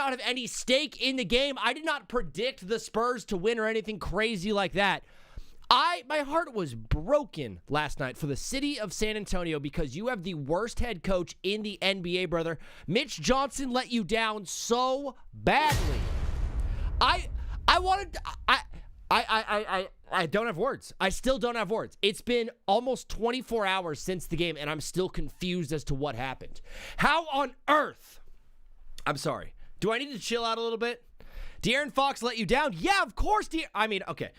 not have any stake in the game. I did not predict the Spurs to win or anything crazy like that. My heart was broken last night for the city of San Antonio because you have the worst head coach in the NBA, brother. Mitch Johnson let you down so badly. I don't have words. I still don't have words. It's been almost 24 hours since the game, and I'm still confused as to what happened. How on earth? I'm sorry. Do I need to chill out a little bit? De'Aaron Fox let you down? Yeah, of course. Okay.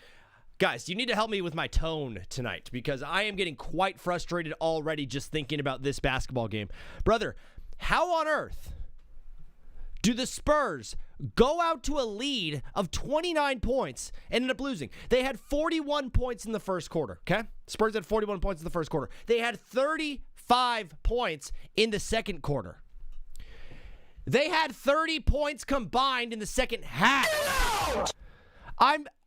Guys, you need to help me with my tone tonight because I am getting quite frustrated already just thinking about this basketball game. Brother, how on earth do the Spurs go out to a lead of 29 points and end up losing? They had 41 points in the first quarter, okay? Spurs had 41 points in the first quarter. They had 35 points in the second quarter. They had 30 points combined in the second half.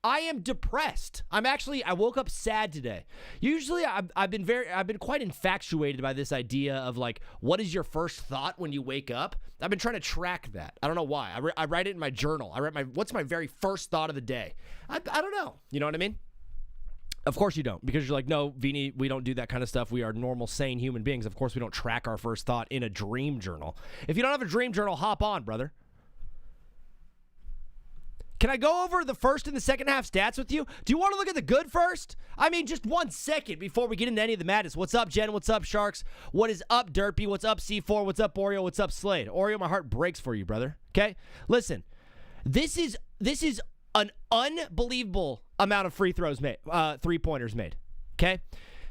I am depressed. I woke up sad today. Usually I've been quite infatuated by this idea of like, what is your first thought when you wake up? I've been trying to track that. I don't know why. I write it in my journal. What's my very first thought of the day? I don't know. You know what I mean? Of course you don't, because you're like, no, Vini, we don't do that kind of stuff. We are normal, sane human beings. Of course we don't track our first thought in a dream journal. If you don't have a dream journal, hop on, brother. Can I go over the first and the second half stats with you? Do you want to look at the good first? I mean, just 1 second before we get into any of the madness. What's up, Jen? What's up, Sharks? What is up, Derpy? What's up, C4? What's up, Oreo? What's up, Slade? Oreo, my heart breaks for you, brother. Okay? Listen, this is an unbelievable amount of free throws made, three-pointers made. Okay?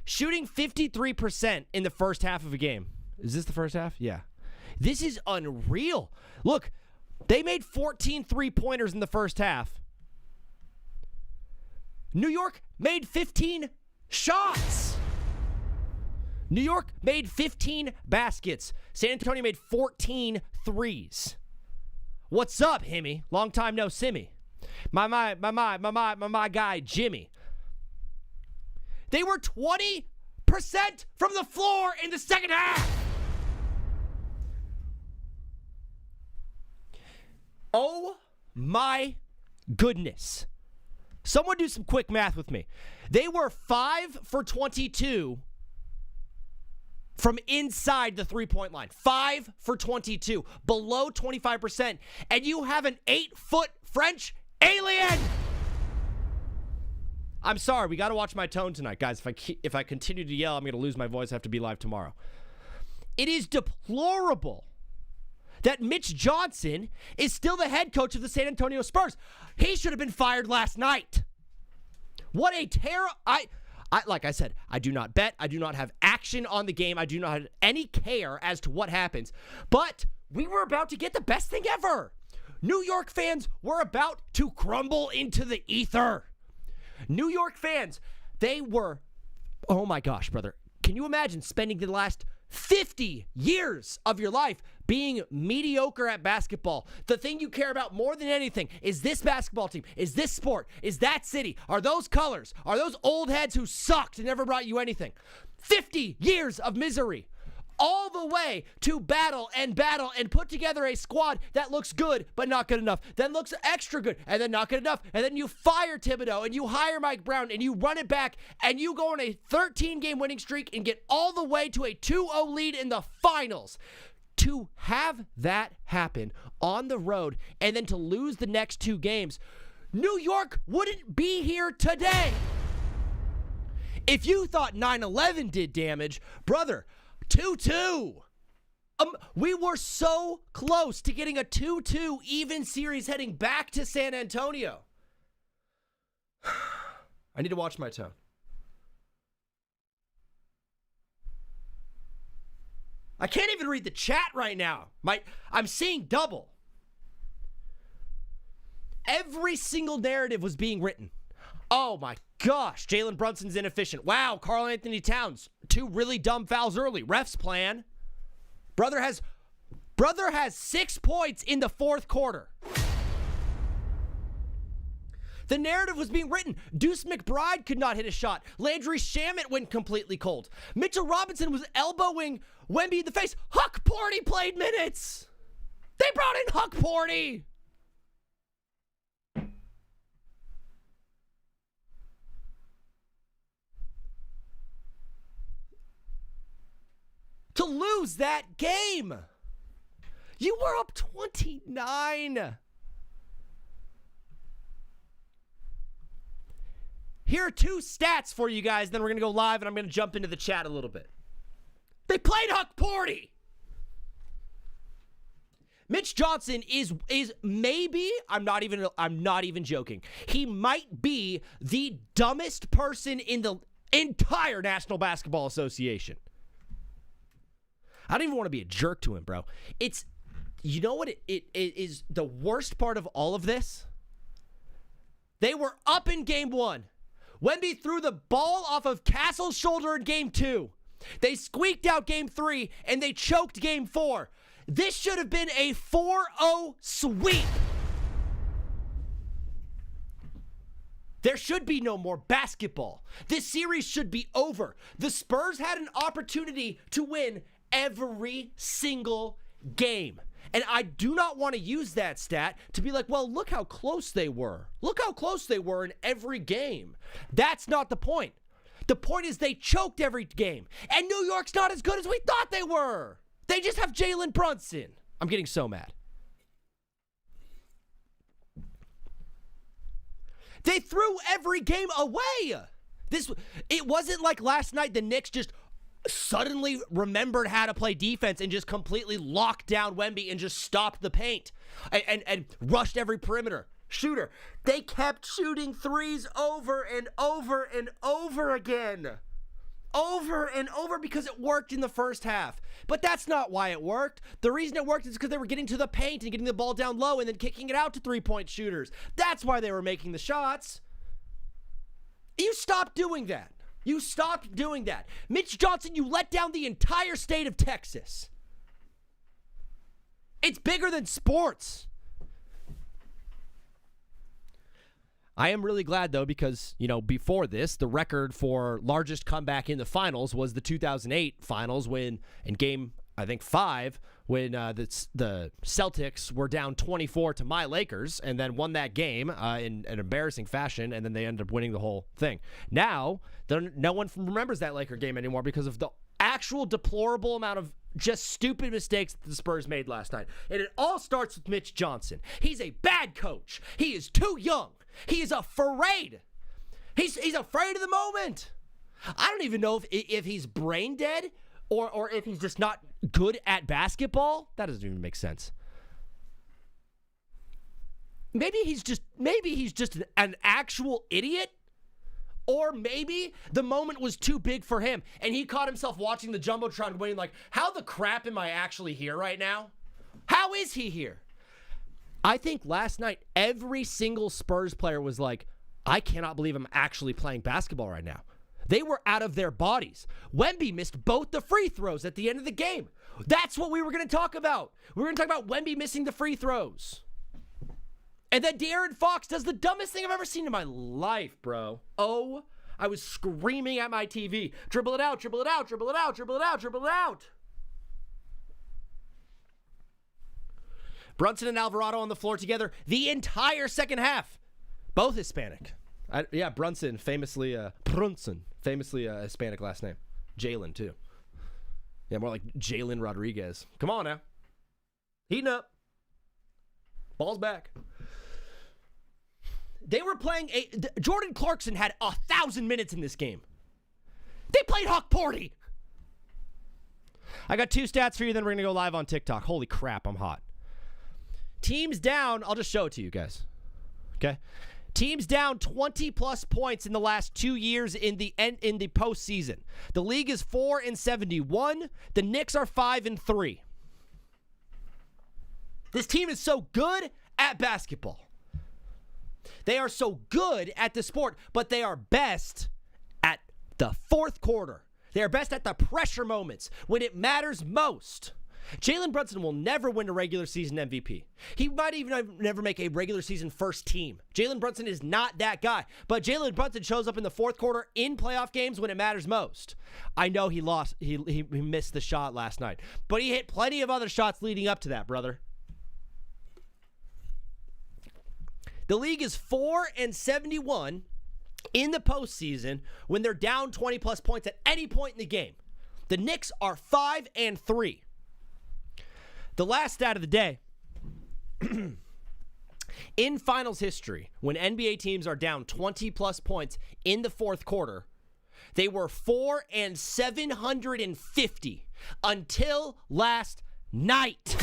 Shooting 53% in the first half of a game. Is this the first half? Yeah. This is unreal. Look, they made 14 three-pointers in the first half. New York made 15 shots. New York made 15 baskets. San Antonio made 14 threes. What's up, Himmy? Long time no simmy. My guy, Jimmy. They were 20% from the floor in the second half. Oh my goodness. Someone do some quick math with me. They were 5 for 22 from inside the three-point line. 5 for 22, below 25%. And you have an 8-foot French alien. I'm sorry, we got to watch my tone tonight, guys. If I continue to yell, I'm going to lose my voice. I have to be live tomorrow. It is deplorable that Mitch Johnson is still the head coach of the San Antonio Spurs. He should have been fired last night. What a terror. Like I said, I do not bet. I do not have action on the game. I do not have any care as to what happens. But we were about to get the best thing ever. New York fans were about to crumble into the ether. New York fans, they were, oh my gosh, brother. Can you imagine spending the last 50 years of your life being mediocre at basketball? The thing you care about more than anything is this basketball team, is this sport, is that city, are those colors, are those old heads who sucked and never brought you anything. 50 years of misery. All the way to battle and put together a squad that looks good but not good enough, then looks extra good and then not good enough, and then you fire Thibodeau and you hire Mike Brown and you run it back and you go on a 13-game winning streak and get all the way to a 2-0 lead in the finals. To have that happen on the road and then to lose the next 2 games, New York wouldn't be here today. If you thought 9/11 did damage, brother, 2-2. We were so close to getting a 2-2 even series heading back to San Antonio. I need to watch my tone. I can't even read the chat right now. I'm seeing double. Every single narrative was being written. Oh my gosh, Jalen Brunson's inefficient. Wow, Karl Anthony Towns, 2 really dumb fouls early. Ref's plan. Brother has 6 points in the fourth quarter. The narrative was being written. Deuce McBride could not hit a shot. Landry Shamet went completely cold. Mitchell Robinson was elbowing Wemby in the face. Huck Porty played minutes. They brought in Huck Porty. To lose that game. You were up 29. Here are two stats for you guys, then we're going to go live and I'm going to jump into the chat a little bit. They played Huck Porty. Mitch Johnson is maybe, I'm not even joking. He might be the dumbest person in the entire National Basketball Association. I don't even want to be a jerk to him, bro. It's, you know what it is the worst part of all of this? They were up in game 1. Wemby threw the ball off of Castle's shoulder in game 2. They squeaked out game 3, and they choked game 4. This should have been a 4-0 sweep. There should be no more basketball. This series should be over. The Spurs had an opportunity to win every single game. And I do not want to use that stat to be like, well, look how close they were. Look how close they were in every game. That's not the point. The point is they choked every game. And New York's not as good as we thought they were. They just have Jalen Brunson. I'm getting so mad. They threw every game away. It wasn't like last night the Knicks just suddenly remembered how to play defense and just completely locked down Wemby and just stopped the paint and rushed every perimeter shooter. They kept shooting threes over and over and over again. Over and over because it worked in the first half. But that's not why it worked. The reason it worked is because they were getting to the paint and getting the ball down low and then kicking it out to three-point shooters. That's why they were making the shots. You stopped doing that. You stopped doing that. Mitch Johnson, you let down the entire state of Texas. It's bigger than sports. I am really glad, though, because, before this, the record for largest comeback in the finals was the 2008 finals when, in game, I think, 5, when the Celtics were down 24 to my Lakers and then won that game in an embarrassing fashion, and then they ended up winning the whole thing. Now, no one remembers that Laker game anymore because of the actual deplorable amount of just stupid mistakes that the Spurs made last night. And it all starts with Mitch Johnson. He's a bad coach. He is too young. He is afraid. He's afraid of the moment. I don't even know if he's brain dead or if he's just not good at basketball. That doesn't even make sense. Maybe he's just an actual idiot. Or maybe the moment was too big for him and he caught himself watching the Jumbotron waiting like, how the crap am I actually here right now? How is he here? I think last night, every single Spurs player was like, I cannot believe I'm actually playing basketball right now. They were out of their bodies. Wemby missed both the free throws at the end of the game. That's what we were going to talk about. We were going to talk about Wemby missing the free throws. And then De'Aaron Fox does the dumbest thing I've ever seen in my life, bro. Oh, I was screaming at my TV. Dribble it out, dribble it out, dribble it out, dribble it out, dribble it out. Brunson and Alvarado on the floor together the entire second half. Both Hispanic. Brunson, famously a Hispanic last name. Jalen, too. Yeah, more like Jalen Rodriguez. Come on now. Heating up. Ball's back. They were playing Jordan Clarkson had 1,000 minutes in this game. They played Huck Porty. I got 2 stats for you, then we're going to go live on TikTok. Holy crap, I'm hot. Teams down, I'll just show it to you guys. Okay? Teams down 20-plus points in the last 2 years in the postseason. The league is 4-71. The Knicks are 5-3. This team is so good at basketball. They are so good at the sport, but they are best at the fourth quarter. They are best at the pressure moments when it matters most. Jalen Brunson will never win a regular season MVP. He might even never make a regular season first team. Jalen Brunson is not that guy. But Jalen Brunson shows up in the fourth quarter in playoff games when it matters most. I know he lost. He missed the shot last night. But he hit plenty of other shots leading up to that, brother. The league is 4-71 in the postseason when they're down 20-plus points at any point in the game. The Knicks are 5-3. The last stat of the day, in finals history, when NBA teams are down 20-plus points in the fourth quarter, they were 4-750 until last night.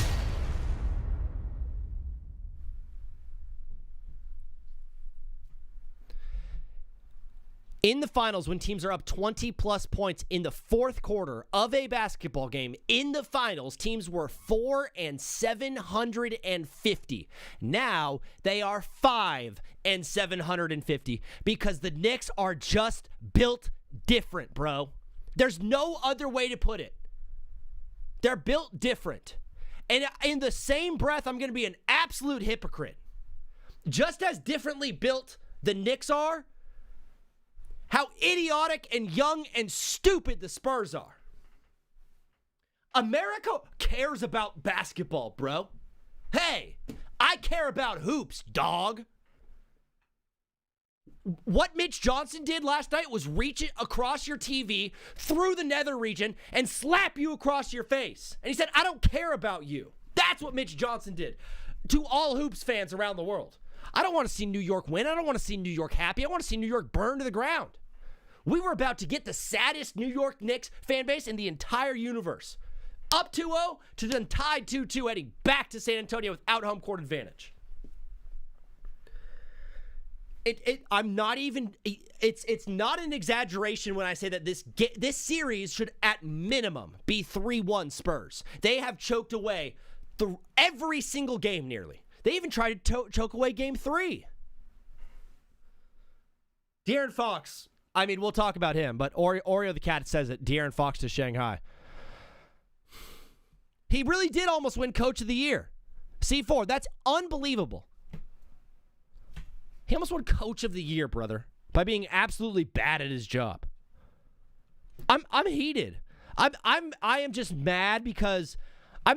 In the finals, when teams are up 20-plus points in the fourth quarter of a basketball game, in the finals, teams were 4-750. Now, they are 5-750 because the Knicks are just built different, bro. There's no other way to put it. They're built different. And in the same breath, I'm going to be an absolute hypocrite. Just as differently built the Knicks are, how idiotic and young and stupid the Spurs are. America cares about basketball, bro. Hey, I care about hoops, dog. What Mitch Johnson did last night was reach it across your TV through the nether region and slap you across your face. And he said, I don't care about you. That's what Mitch Johnson did to all hoops fans around the world. I don't want to see New York win. I don't want to see New York happy. I want to see New York burn to the ground. We were about to get the saddest New York Knicks fan base in the entire universe. Up 2-0 to then tied 2-2, heading back to San Antonio without home court advantage. I'm not even. It's not an exaggeration when I say that this series should at minimum be 3-1 Spurs. They have choked away every single game nearly. They even tried to choke away Game 3. De'Aaron Fox. I mean, we'll talk about him, but Oreo the Cat says it. De'Aaron Fox to Shanghai. He really did almost win Coach of the Year. C4, that's unbelievable. He almost won Coach of the Year, brother, by being absolutely bad at his job. I'm heated. I am just mad because I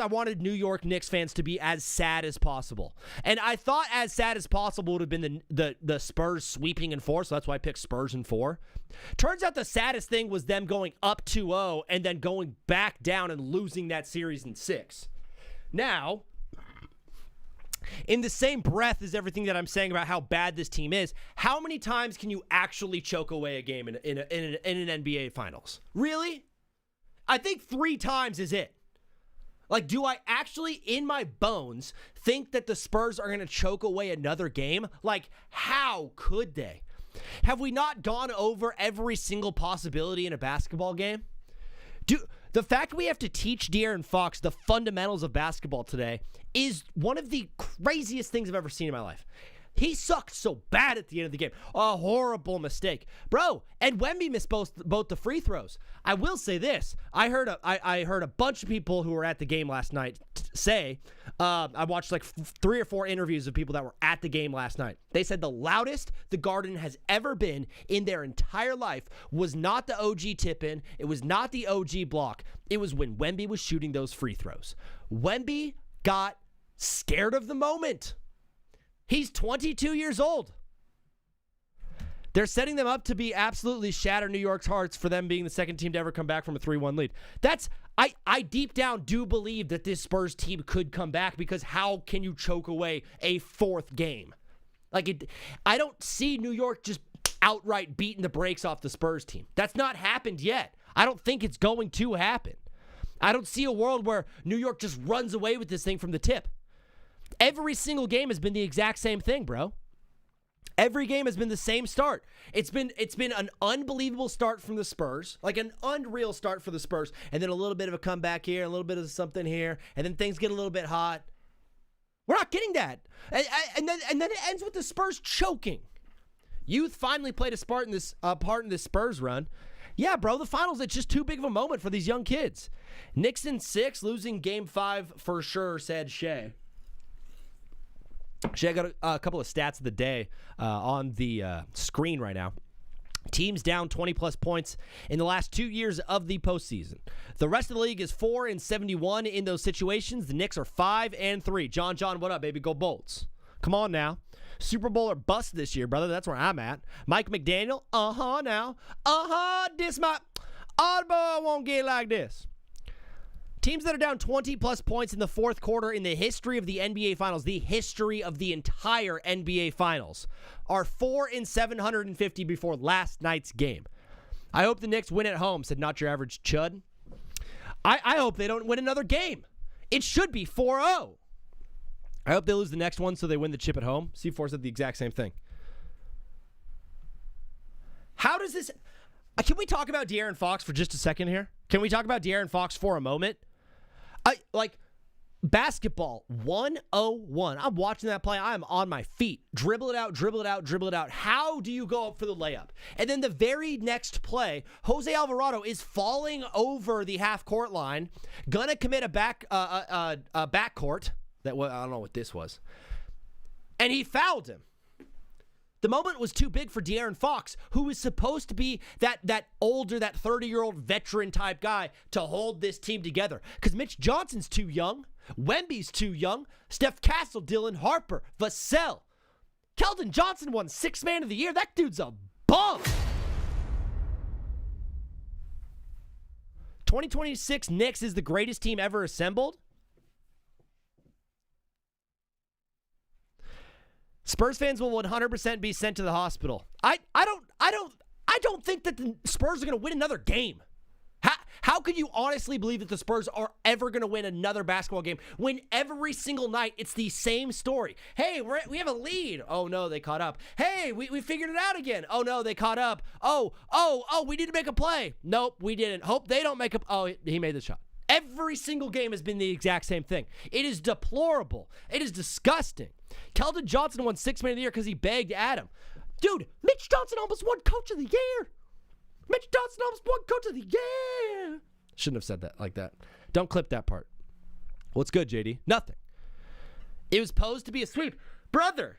wanted New York Knicks fans to be as sad as possible. And I thought as sad as possible would have been the Spurs sweeping in 4, so that's why I picked Spurs in 4. Turns out the saddest thing was them going up 2-0 and then going back down and losing that series in 6. Now, in the same breath as everything that I'm saying about how bad this team is, how many times can you actually choke away a game in an NBA Finals? Really? I think 3 times is it. Like, do I actually, in my bones, think that the Spurs are going to choke away another game? Like, how could they? Have we not gone over every single possibility in a basketball game? The fact we have to teach De'Aaron Fox the fundamentals of basketball today is one of the craziest things I've ever seen in my life. He sucked so bad at the end of the game. A horrible mistake. Bro, and Wemby missed both the free throws. I will say this. I heard a bunch of people who were at the game last night say, I watched like 3 or 4 interviews of people that were at the game last night. They said the loudest the Garden has ever been in their entire life was not the OG tip-in. It was not the OG block. It was when Wemby was shooting those free throws. Wemby got scared of the moment. He's 22 years old. They're setting them up to be absolutely shatter New York's hearts for them being the second team to ever come back from a 3-1 lead. I deep down do believe that this Spurs team could come back because how can you choke away a 4th game? I don't see New York just outright beating the brakes off the Spurs team. That's not happened yet. I don't think it's going to happen. I don't see a world where New York just runs away with this thing from the tip. Every single game has been the exact same thing, bro. Every game has been the same start. It's been an unbelievable start from the Spurs, like an unreal start for the Spurs, and then a little bit of a comeback here, a little bit of something here, and then things get a little bit hot. We're not getting that. And then it ends with the Spurs choking. Youth finally played a part in this Spurs run. Yeah, bro, the finals, it's just too big of a moment for these young kids. Knicks in 6, losing Game 5 for sure, said Shea. Shea, I got a couple of stats of the day on the screen right now. Teams down 20-plus points in the last 2 years of the postseason. The rest of the league is 4-71 in those situations. The Knicks are 5-3. John, what up, baby? Go Bolts. Come on now. Super Bowl or bust this year, brother. That's where I'm at. Mike McDaniel, now. This my oddball won't get like this. Teams that are down 20-plus points in the fourth quarter in the history of the NBA Finals, the history of the entire NBA Finals, are 4-750 before last night's game. I hope the Knicks win at home, said Not Your Average Chud. I hope they don't win another game. It should be 4-0. I hope they lose the next one so they win the chip at home. C4 said the exact same thing. How does this... Can we talk about De'Aaron Fox for just a second here? Can we talk about De'Aaron Fox for a moment? Basketball 101. I'm watching that play. I'm on my feet. Dribble it out, dribble it out, dribble it out. How do you go up for the layup? And then the very next play, Jose Alvarado is falling over the half-court line, gonna commit a backcourt. I don't know what this was. And he fouled him. The moment was too big for De'Aaron Fox, who is supposed to be that older, that 30-year-old veteran type guy to hold this team together. Because Mitch Johnson's too young. Wemby's too young. Steph Castle, Dylan Harper, Vassell. Keldon Johnson won Sixth Man of the Year. That dude's a bum. 2026 Knicks is the greatest team ever assembled. Spurs fans will 100% be sent to the hospital. I don't think that the Spurs are going to win another game. How could you honestly believe that the Spurs are ever going to win another basketball game when every single night it's the same story? Hey, we have a lead. Oh, no, they caught up. Hey, we figured it out again. Oh, no, they caught up. Oh, we need to make a play. Nope, we didn't. Hope they don't make a... Oh, he made the shot. Every single game has been the exact same thing. It is deplorable. It is disgusting. Keldon Johnson won Sixth Man of the Year because he begged Adam. Dude, Mitch Johnson almost won Coach of the Year. Mitch Johnson almost won Coach of the Year. Shouldn't have said that like that. Don't clip that part. What's good, JD? Nothing. It was posed to be a sweep. Brother,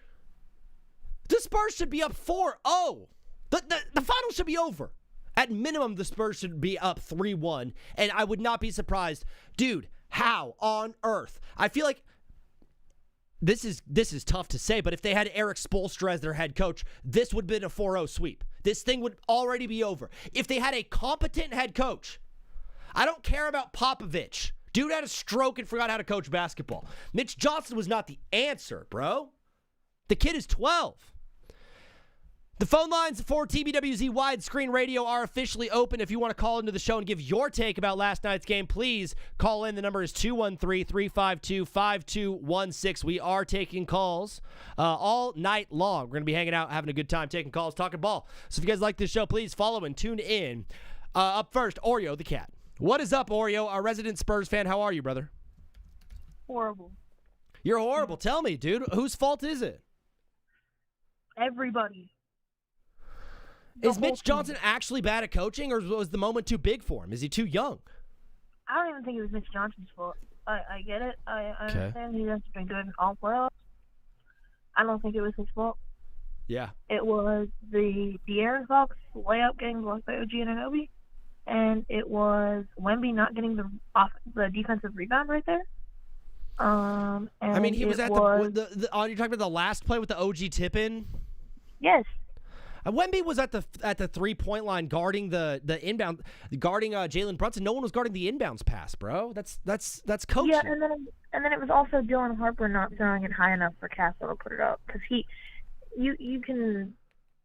the Spurs should be up 4-0. The final should be over. At minimum, the Spurs should be up 3-1, and I would not be surprised. Dude, how on earth? I feel like this is tough to say, but if they had Eric Spoelstra as their head coach, this would have been a 4-0 sweep. This thing would already be over. If they had a competent head coach, I don't care about Popovich. Dude had a stroke and forgot how to coach basketball. Mitch Johnson was not the answer, bro. The kid is 12. The phone lines for TBWZ Widescreen Radio are officially open. If you want to call into the show and give your take about last night's game, please call in. The number is 213-352-5216. We are taking calls all night long. We're going to be hanging out, having a good time, taking calls, talking ball. So if you guys like this show, please follow and tune in. Up first, Oreo the cat. What is up, Oreo, our resident Spurs fan? How are you, brother? Horrible. You're horrible. Tell me, dude. Whose fault is it? Everybody. Is Mitch Johnson actually bad at coaching, or was the moment too big for him? Is he too young? I don't even think it was Mitch Johnson's fault. I get it. I Okay. understand he hasn't been good in all playoffs. I don't think it was his fault. Yeah. It was the De'Aaron Fox layup getting blocked by OG Anunoby, and it was Wemby not getting the defensive rebound right there. And I mean, he was at you're talking about the last play with the OG tip-in? Yes. Wemby was at the 3-point line guarding the inbound, guarding Jalen Brunson. No one was guarding the inbounds pass, bro. That's coaching. Yeah, and then it was also Dylan Harper not throwing it high enough for Castle to put it up, because you can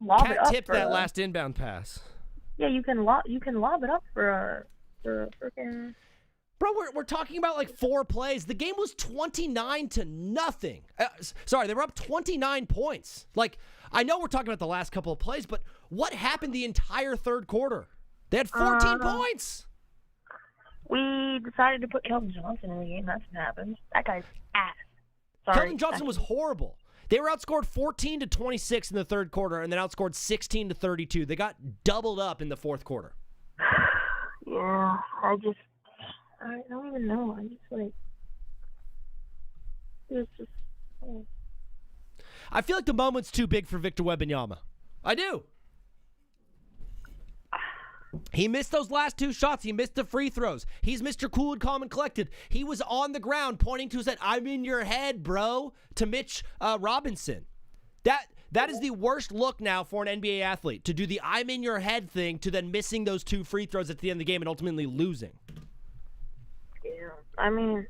lob it up. Cat tipped that last inbound pass. Yeah, you can lob it up for a freaking. Bro, we're talking about like 4 plays. The game was 29-0. Sorry, they were up 29 points. Like, I know we're talking about the last couple of plays, but what happened the entire third quarter? They had 14 points. We decided to put Keldon Johnson in the game. That's what happened. That guy's ass. Sorry. Keldon Johnson was horrible. They were outscored 14-26 in the third quarter, and then outscored 16-32. They got doubled up in the fourth quarter. Yeah, I don't even know. I just like it was just. Oh. I feel like the moment's too big for Victor Wembanyama. I do. He missed those last 2 shots. He missed the free throws. He's Mr. Cool and Calm and Collected. He was on the ground pointing to his head. I'm in your head, bro, to Mitch Robinson. That is the worst look now for an NBA athlete, to do the I'm in your head thing to then missing those 2 free throws at the end of the game and ultimately losing. Yeah, I mean,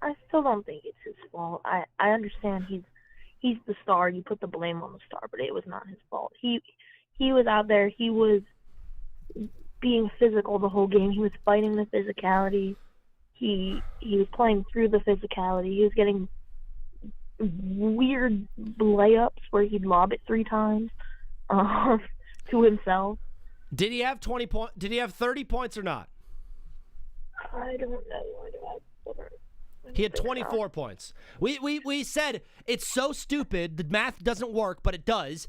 I still don't think it's his fault. I understand he's the star. You put the blame on the star, but it was not his fault. He was out there. He was being physical the whole game. He was fighting the physicality. He was playing through the physicality. He was getting weird layups where he'd lob it 3 times to himself. Did he have 20 points? Did he have 30 points or not? I don't know. He had 24 points. We said it's so stupid. The math doesn't work, but it does.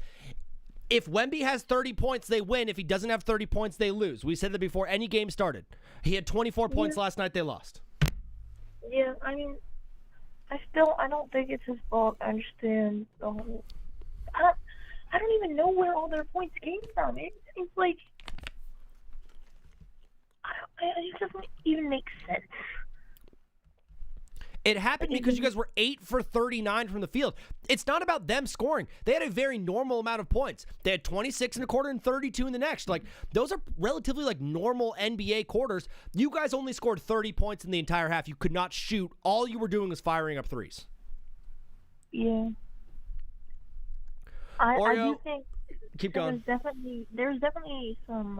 If Wemby has 30 points, they win. If he doesn't have 30 points, they lose. We said that before any game started. He had 24 points last night. They lost. Yeah, I mean, I don't think it's his fault. I understand the whole. I don't even know where all their points came from. It's like it doesn't even make sense. It happened because you guys were 8 for 39 from the field. It's not about them scoring. They had a very normal amount of points. They had 26 in a quarter and 32 in the next. Like, those are relatively like normal NBA quarters. You guys only scored 30 points in the entire half. You could not shoot. All you were doing was firing up threes. Yeah. I do think keep going. There's definitely some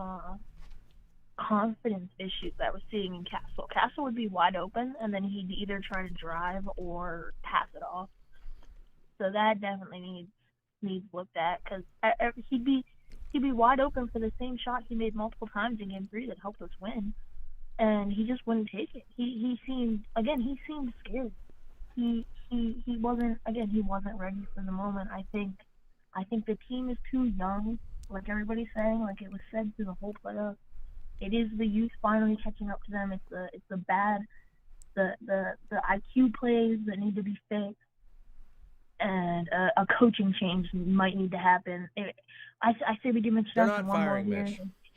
confidence issues that we're seeing in Castle. Castle would be wide open, and then he'd either try to drive or pass it off. So that definitely needs looked at, because he'd be wide open for the same shot he made multiple times in Game 3 that helped us win, and he just wouldn't take it. He seemed scared. He wasn't ready for the moment. I think the team is too young, like everybody's saying, like it was said through the whole playoff. It is the youth finally catching up to them. It's the IQ plays that need to be fixed, and a coaching change might need to happen. I say we give Mitch Johnson one more year.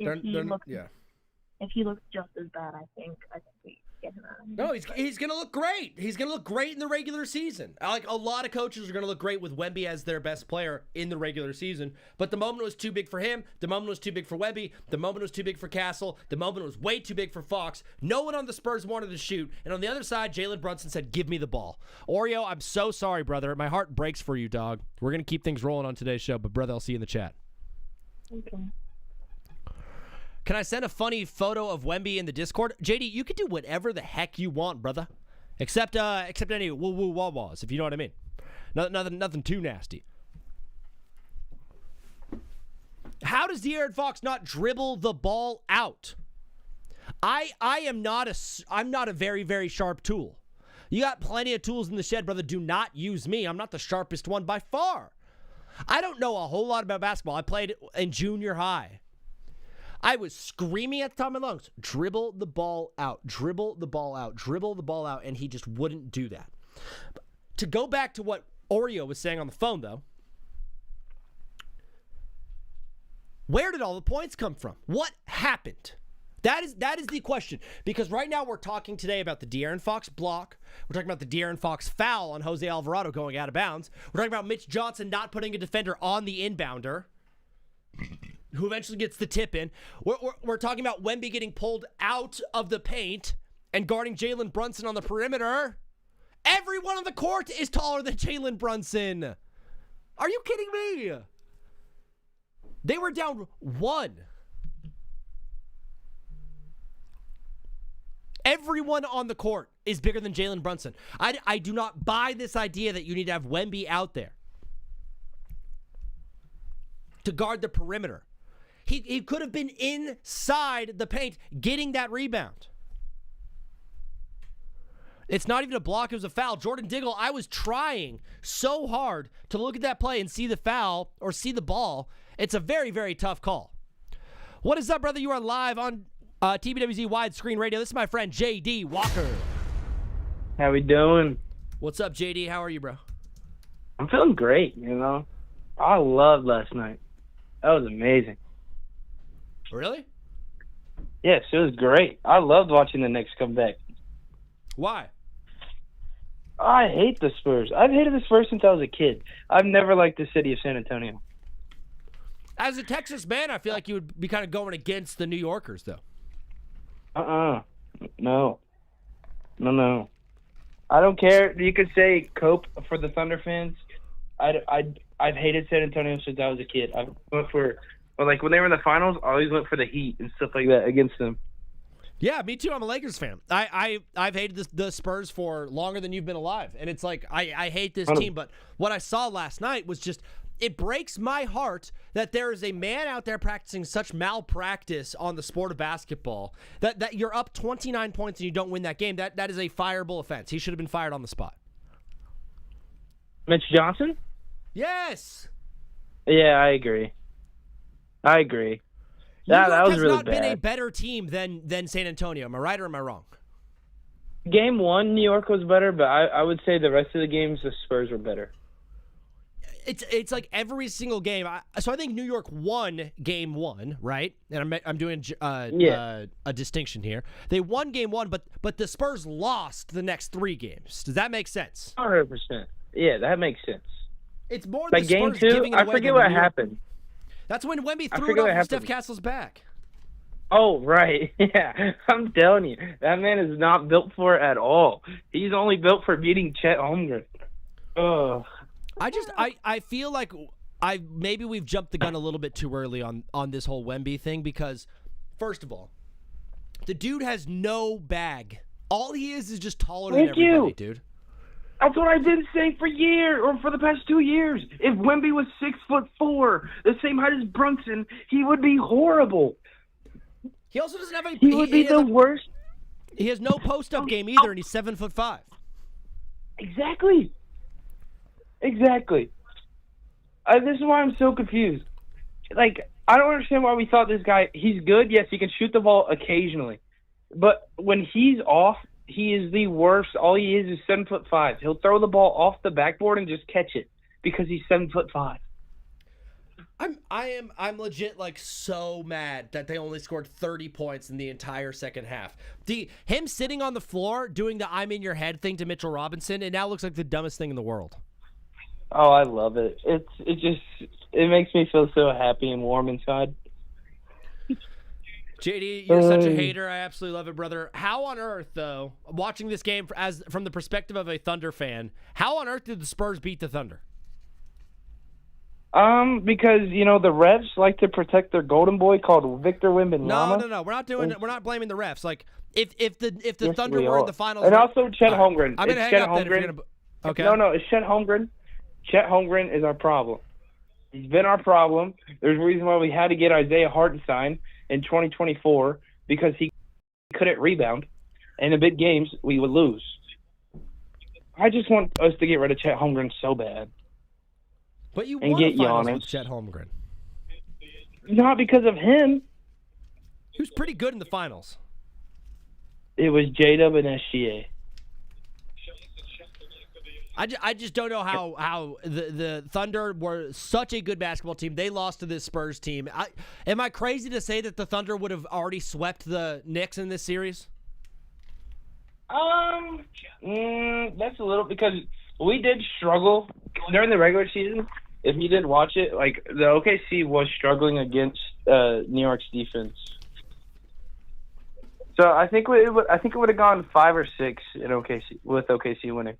If he looks just as bad, I think we get him out. No, he's going to look great. He's going to look great in the regular season. Like, a lot of coaches are going to look great with Wemby as their best player in the regular season. But the moment was too big for him. The moment was too big for Wemby. The moment was too big for Castle. The moment was way too big for Fox. No one on the Spurs wanted to shoot. And on the other side, Jalen Brunson said, "Give me the ball." Oreo, I'm so sorry, brother. My heart breaks for you, dog. We're going to keep things rolling on today's show. But, brother, I'll see you in the chat. Okay. Can I send a funny photo of Wemby in the Discord? JD, you can do whatever the heck you want, brother. Except any woo-woo wah-wahs, if you know what I mean. Nothing too nasty. How does De'Aaron Fox not dribble the ball out? I'm not a very, very sharp tool. You got plenty of tools in the shed, brother. Do not use me. I'm not the sharpest one by far. I don't know a whole lot about basketball. I played in junior high. I was screaming at the top of my lungs, dribble the ball out, dribble the ball out, dribble the ball out, and he just wouldn't do that. To go back to what Oreo was saying on the phone, though, where did all the points come from? What happened? That is the question, because right now we're talking today about the De'Aaron Fox block. We're talking about the De'Aaron Fox foul on Jose Alvarado going out of bounds. We're talking about Mitch Johnson not putting a defender on the inbounder, who eventually gets the tip in. We're talking about Wemby getting pulled out of the paint and guarding Jalen Brunson on the perimeter. Everyone on the court is taller than Jalen Brunson. Are you kidding me? They were down 1. Everyone on the court is bigger than Jalen Brunson. I do not buy this idea that you need to have Wemby out there to guard the perimeter. He could have been inside the paint getting that rebound. It's not even a block. It was a foul. Jordan Diggle, I was trying so hard to look at that play and see the foul or see the ball. It's a very, very tough call. What is up, brother? You are live on TBWZ Widescreen Radio. This is my friend JD Walker. How we doing? What's up, JD? How are you, bro? I'm feeling great, I loved last night. That was amazing. Really? Yes, it was great. I loved watching the Knicks come back. Why? I hate the Spurs. I've hated the Spurs since I was a kid. I've never liked the city of San Antonio. As a Texas man, I feel like you would be kind of going against the New Yorkers, though. No. I don't care. You could say cope for the Thunder fans. I've hated San Antonio since I was a kid. I went for, like, when they were in the finals, I always went for the Heat and stuff like that against them. Yeah, me too. I'm a Lakers fan. I've hated the Spurs for longer than you've been alive. And it's like, I hate this team. But what I saw last night was just, it breaks my heart that there is a man out there practicing such malpractice on the sport of basketball that you're up 29 points and you don't win that game. That is a fireable offense. He should have been fired on the spot. Mitch Johnson? Yes. Yeah, I agree. That was has really not bad. been a better team than San Antonio. Am I right or am I wrong? Game 1, New York was better, but I would say the rest of the games, the Spurs were better. It's like every single game. So I think New York won game 1, right? And I'm doing a distinction here. They won game 1, but the Spurs lost the next 3 games. Does that make sense? 100%. Yeah, that makes sense. It's more Like the game Spurs 2, giving it I away forget than what New York. happened. That's when Wemby threw it forget off what of Steph happened. Castle's back. Oh, right. Yeah, I'm telling you, that man is not built for it at all. He's only built for beating Chet Holmgren. Ugh. I feel like maybe we've jumped the gun a little bit too early on this whole Wemby thing because, first of all, the dude has no bag. All he is just taller than everybody, dude. That's what I've been saying for the past 2 years. If Wemby was 6'4", the same height as Brunson, he would be horrible. He also doesn't have He would be the worst. He has no post-up game either, and he's 7'5". Exactly. This is why I'm so confused. Like, I don't understand why we thought this guy, he's good. Yes, he can shoot the ball occasionally. But when he's off, he is the worst. All he is 7'5". He'll throw the ball off the backboard and just catch it because he's 7'5". I'm legit like so mad that they only scored 30 points in the entire second half. Him sitting on the floor doing the "I'm in your head" thing to Mitchell Robinson, it now looks like the dumbest thing in the world. Oh, I love it. It makes me feel so happy and warm inside. JD, you're such a hater. I absolutely love it, brother. How on earth, though, watching this game from the perspective of a Thunder fan, how on earth did the Spurs beat the Thunder? Because the refs like to protect their golden boy called Victor Wembanyama. No. We're not blaming the refs. Like if the Yes, Thunder we were are. in the finals, and also Chet Holmgren. I'm gonna It's hang Chet up then. Holmgren. Okay. No, it's Chet Holmgren. Chet Holmgren is our problem. He's been our problem. There's a reason why we had to get Isaiah Hartenstein in 2024 because he couldn't rebound. And in big games, we would lose. I just want us to get rid of Chet Holmgren so bad. But you and won get the finals Giannis. with Chet Holmgren. Not because of him. He was pretty good in the finals. It was J-Dub and SGA. I just don't know how the Thunder were such a good basketball team. They lost to this Spurs team. Am I crazy to say that the Thunder would have already swept the Knicks in this series? That's a little because we did struggle during the regular season. If you didn't watch it, like the OKC was struggling against New York's defense. So I think it would have gone 5 or 6 in OKC with OKC winning.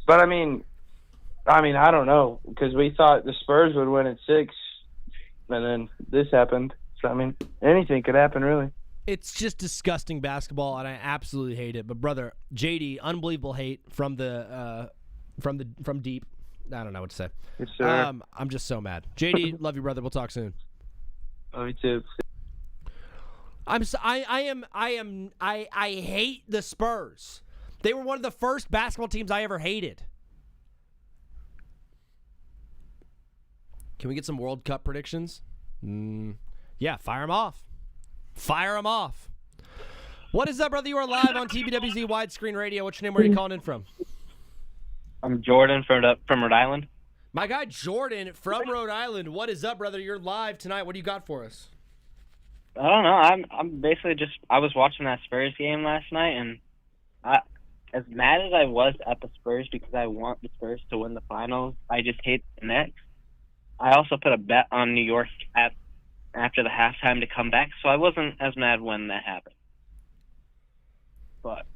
But I mean, I don't know because we thought the Spurs would win at 6, and then this happened. So I mean, anything could happen, really. It's just disgusting basketball, and I absolutely hate it. But brother, JD, unbelievable hate from deep. I don't know what to say. Yes, sir. I'm just so mad. JD, love you, brother. We'll talk soon. Love you too. I hate the Spurs. They were one of the first basketball teams I ever hated. Can we get some World Cup predictions? Yeah, fire them off. Fire them off. What is up, brother? You are live on TBWZ Widescreen Radio. What's your name? Where are you calling in from? I'm Jordan from Rhode Island. My guy Jordan from Rhode Island. What is up, brother? You're live tonight. What do you got for us? I don't know. I'm basically I was watching that Spurs game last night, and as mad as I was at the Spurs because I want the Spurs to win the finals, I just hate the Knicks. I also put a bet on New York after the halftime to come back, so I wasn't as mad when that happened. But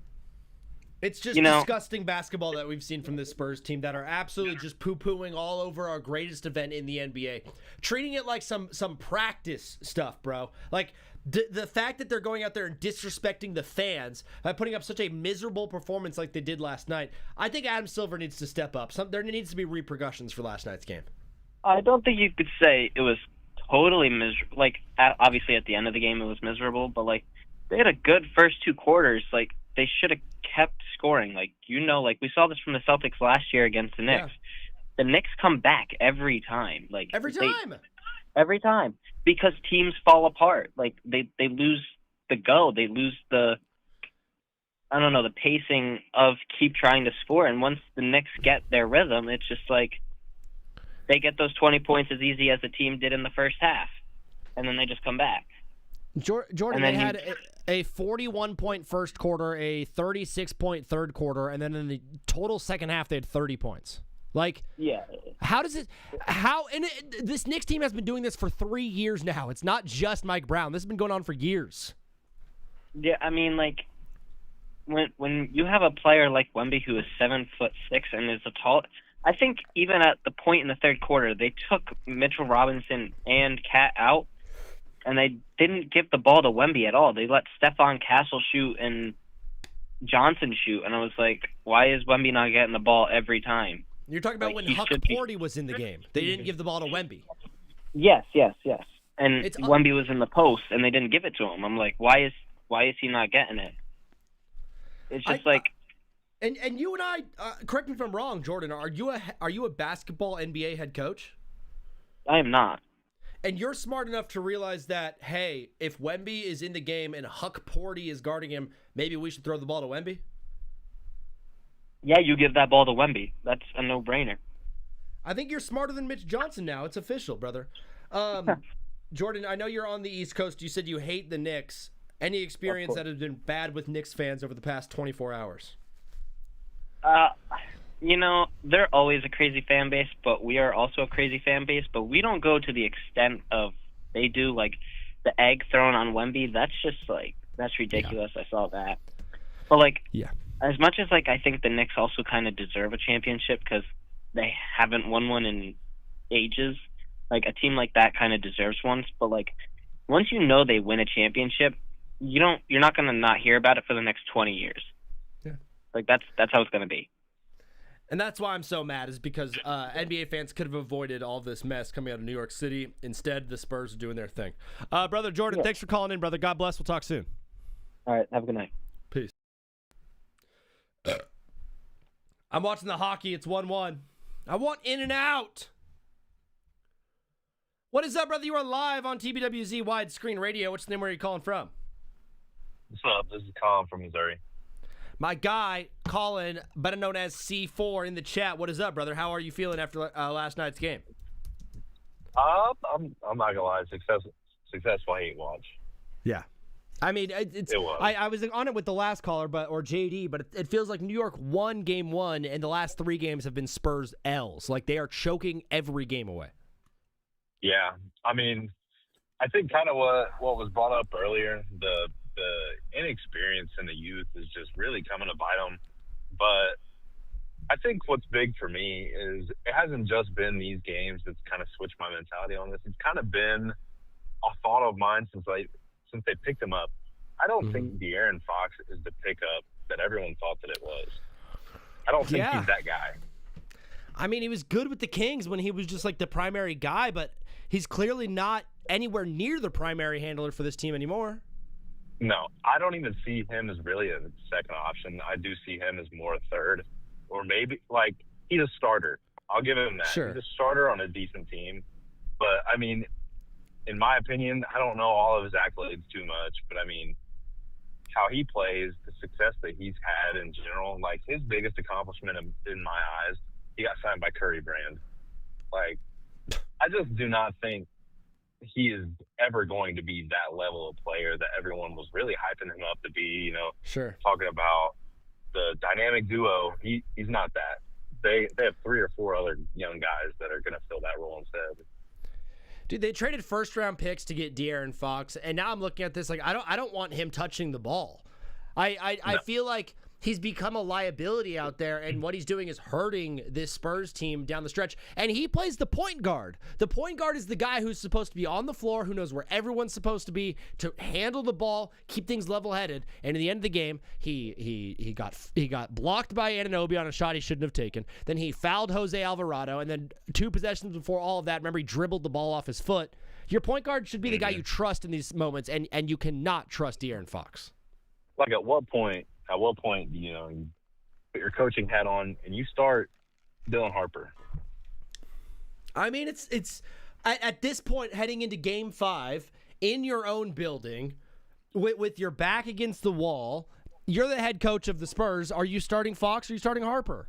it's just disgusting basketball that we've seen from this Spurs team that are absolutely just poo-pooing all over our greatest event in the NBA. Treating it like some practice stuff, bro. Like, the fact that they're going out there and disrespecting the fans by putting up such a miserable performance like they did last night, I think Adam Silver needs to step up. There needs to be repercussions for last night's game. I don't think you could say it was totally miserable. Like, obviously at the end of the game it was miserable, but, like, they had a good first two quarters. Like, they should have kept scoring. Like, we saw this from the Celtics last year against the Knicks. Yeah. The Knicks come back every time. Like, every time. Because teams fall apart. Like, they lose the go. They lose the pacing of keep trying to score. And once the Knicks get their rhythm, it's just like they get those 20 points as easy as the team did in the first half. And then they just come back. Jordan, they had a 41-point first quarter, a 36-point third quarter, and then in the total second half they had 30 points. Like, yeah. This Knicks team has been doing this for 3 years now. It's not just Mike Brown. This has been going on for years. Yeah, I mean, like, when you have a player like Wemby who is 7'6" and is a tall, I think even at the point in the third quarter, they took Mitchell Robinson and Cat out, and they didn't give the ball to Wemby at all. They let Stephon Castle shoot and Johnson shoot, and I was like, why is Wemby not getting the ball every time? You're talking about when Huck Porty was in the game. They didn't give the ball to Wemby. Yes. And Wemby was in the post, and they didn't give it to him. I'm like, why is he not getting it? It's just And you and I, correct me if I'm wrong, Jordan. Are you a basketball NBA head coach? I am not. And you're smart enough to realize that, hey, if Wemby is in the game and Huck Porty is guarding him, maybe we should throw the ball to Wemby? Yeah, you give that ball to Wemby. That's a no-brainer. I think you're smarter than Mitch Johnson now. It's official, brother. Jordan, I know you're on the East Coast. You said you hate the Knicks. Any experience that has been bad with Knicks fans over the past 24 hours? They're always a crazy fan base, but we are also a crazy fan base. But we don't go to the extent of they do, like the egg thrown on Wemby. That's just that's ridiculous. Yeah. I saw that. But as much as I think the Knicks also kind of deserve a championship because they haven't won one in ages. Like a team like that kind of deserves one. But once they win a championship, you're not gonna not hear about it for the next 20 years. Yeah. That's how it's gonna be. And that's why I'm so mad, is because NBA fans could have avoided all this mess coming out of New York City. Instead, the Spurs are doing their thing. Brother Jordan, Thanks for calling in, brother. God bless. We'll talk soon. All right. Have a good night. Peace. I'm watching the hockey. It's 1-1. I want in and out. What is up, brother? You are live on TBWZ Widescreen Radio. What's the name? Where are you calling from? What's up? This is Colin from Missouri. My guy, Colin, better known as C4 in the chat. What is up, brother? How are you feeling after last night's game? I'm not gonna lie. Successful hate watch. Yeah. I mean, it was. I was on it with the last caller, or JD, but it feels like New York won game one, and the last three games have been Spurs L's. Like, they are choking every game away. Yeah. I mean, I think kind of what was brought up earlier, the inexperience in the youth is just really coming to bite them. But I think what's big for me is it hasn't just been these games that's kind of switched my mentality on this. It's kind of been a thought of mine since they picked him up. I don't think De'Aaron Fox is the pickup that everyone thought that it was. I don't think he's that guy. I mean, he was good with the Kings when he was just like the primary guy, but he's clearly not anywhere near the primary handler for this team anymore. No, I don't even see him as really a second option. I do see him as more a third, or maybe he's a starter. I'll give him that. Sure. He's a starter on a decent team. But, I mean, in my opinion, I don't know all of his accolades too much, but, I mean, how he plays, the success that he's had in general, his biggest accomplishment in my eyes, he got signed by Curry Brand. I just do not think he is ever going to be that level of player that everyone was really hyping him up to be, Sure. Talking about the dynamic duo. He's not that. They have 3 or 4 other young guys that are going to fill that role instead. Dude, they traded first-round picks to get De'Aaron Fox, and now I'm looking at this like I don't want him touching the ball. I feel like he's become a liability out there, and what he's doing is hurting this Spurs team down the stretch. And he plays the point guard. The point guard is the guy who's supposed to be on the floor, who knows where everyone's supposed to be, to handle the ball, keep things level-headed. And in the end of the game, he got blocked by Anunoby on a shot he shouldn't have taken. Then he fouled Jose Alvarado, and then 2 possessions before all of that, remember, he dribbled the ball off his foot. Your point guard should be the guy you trust in these moments, and you cannot trust De'Aaron Fox. Like, at what point, you put your coaching hat on and you start Dylan Harper? I mean, it's at this point, heading into Game 5 in your own building with your back against the wall, you're the head coach of the Spurs. Are you starting Fox or are you starting Harper?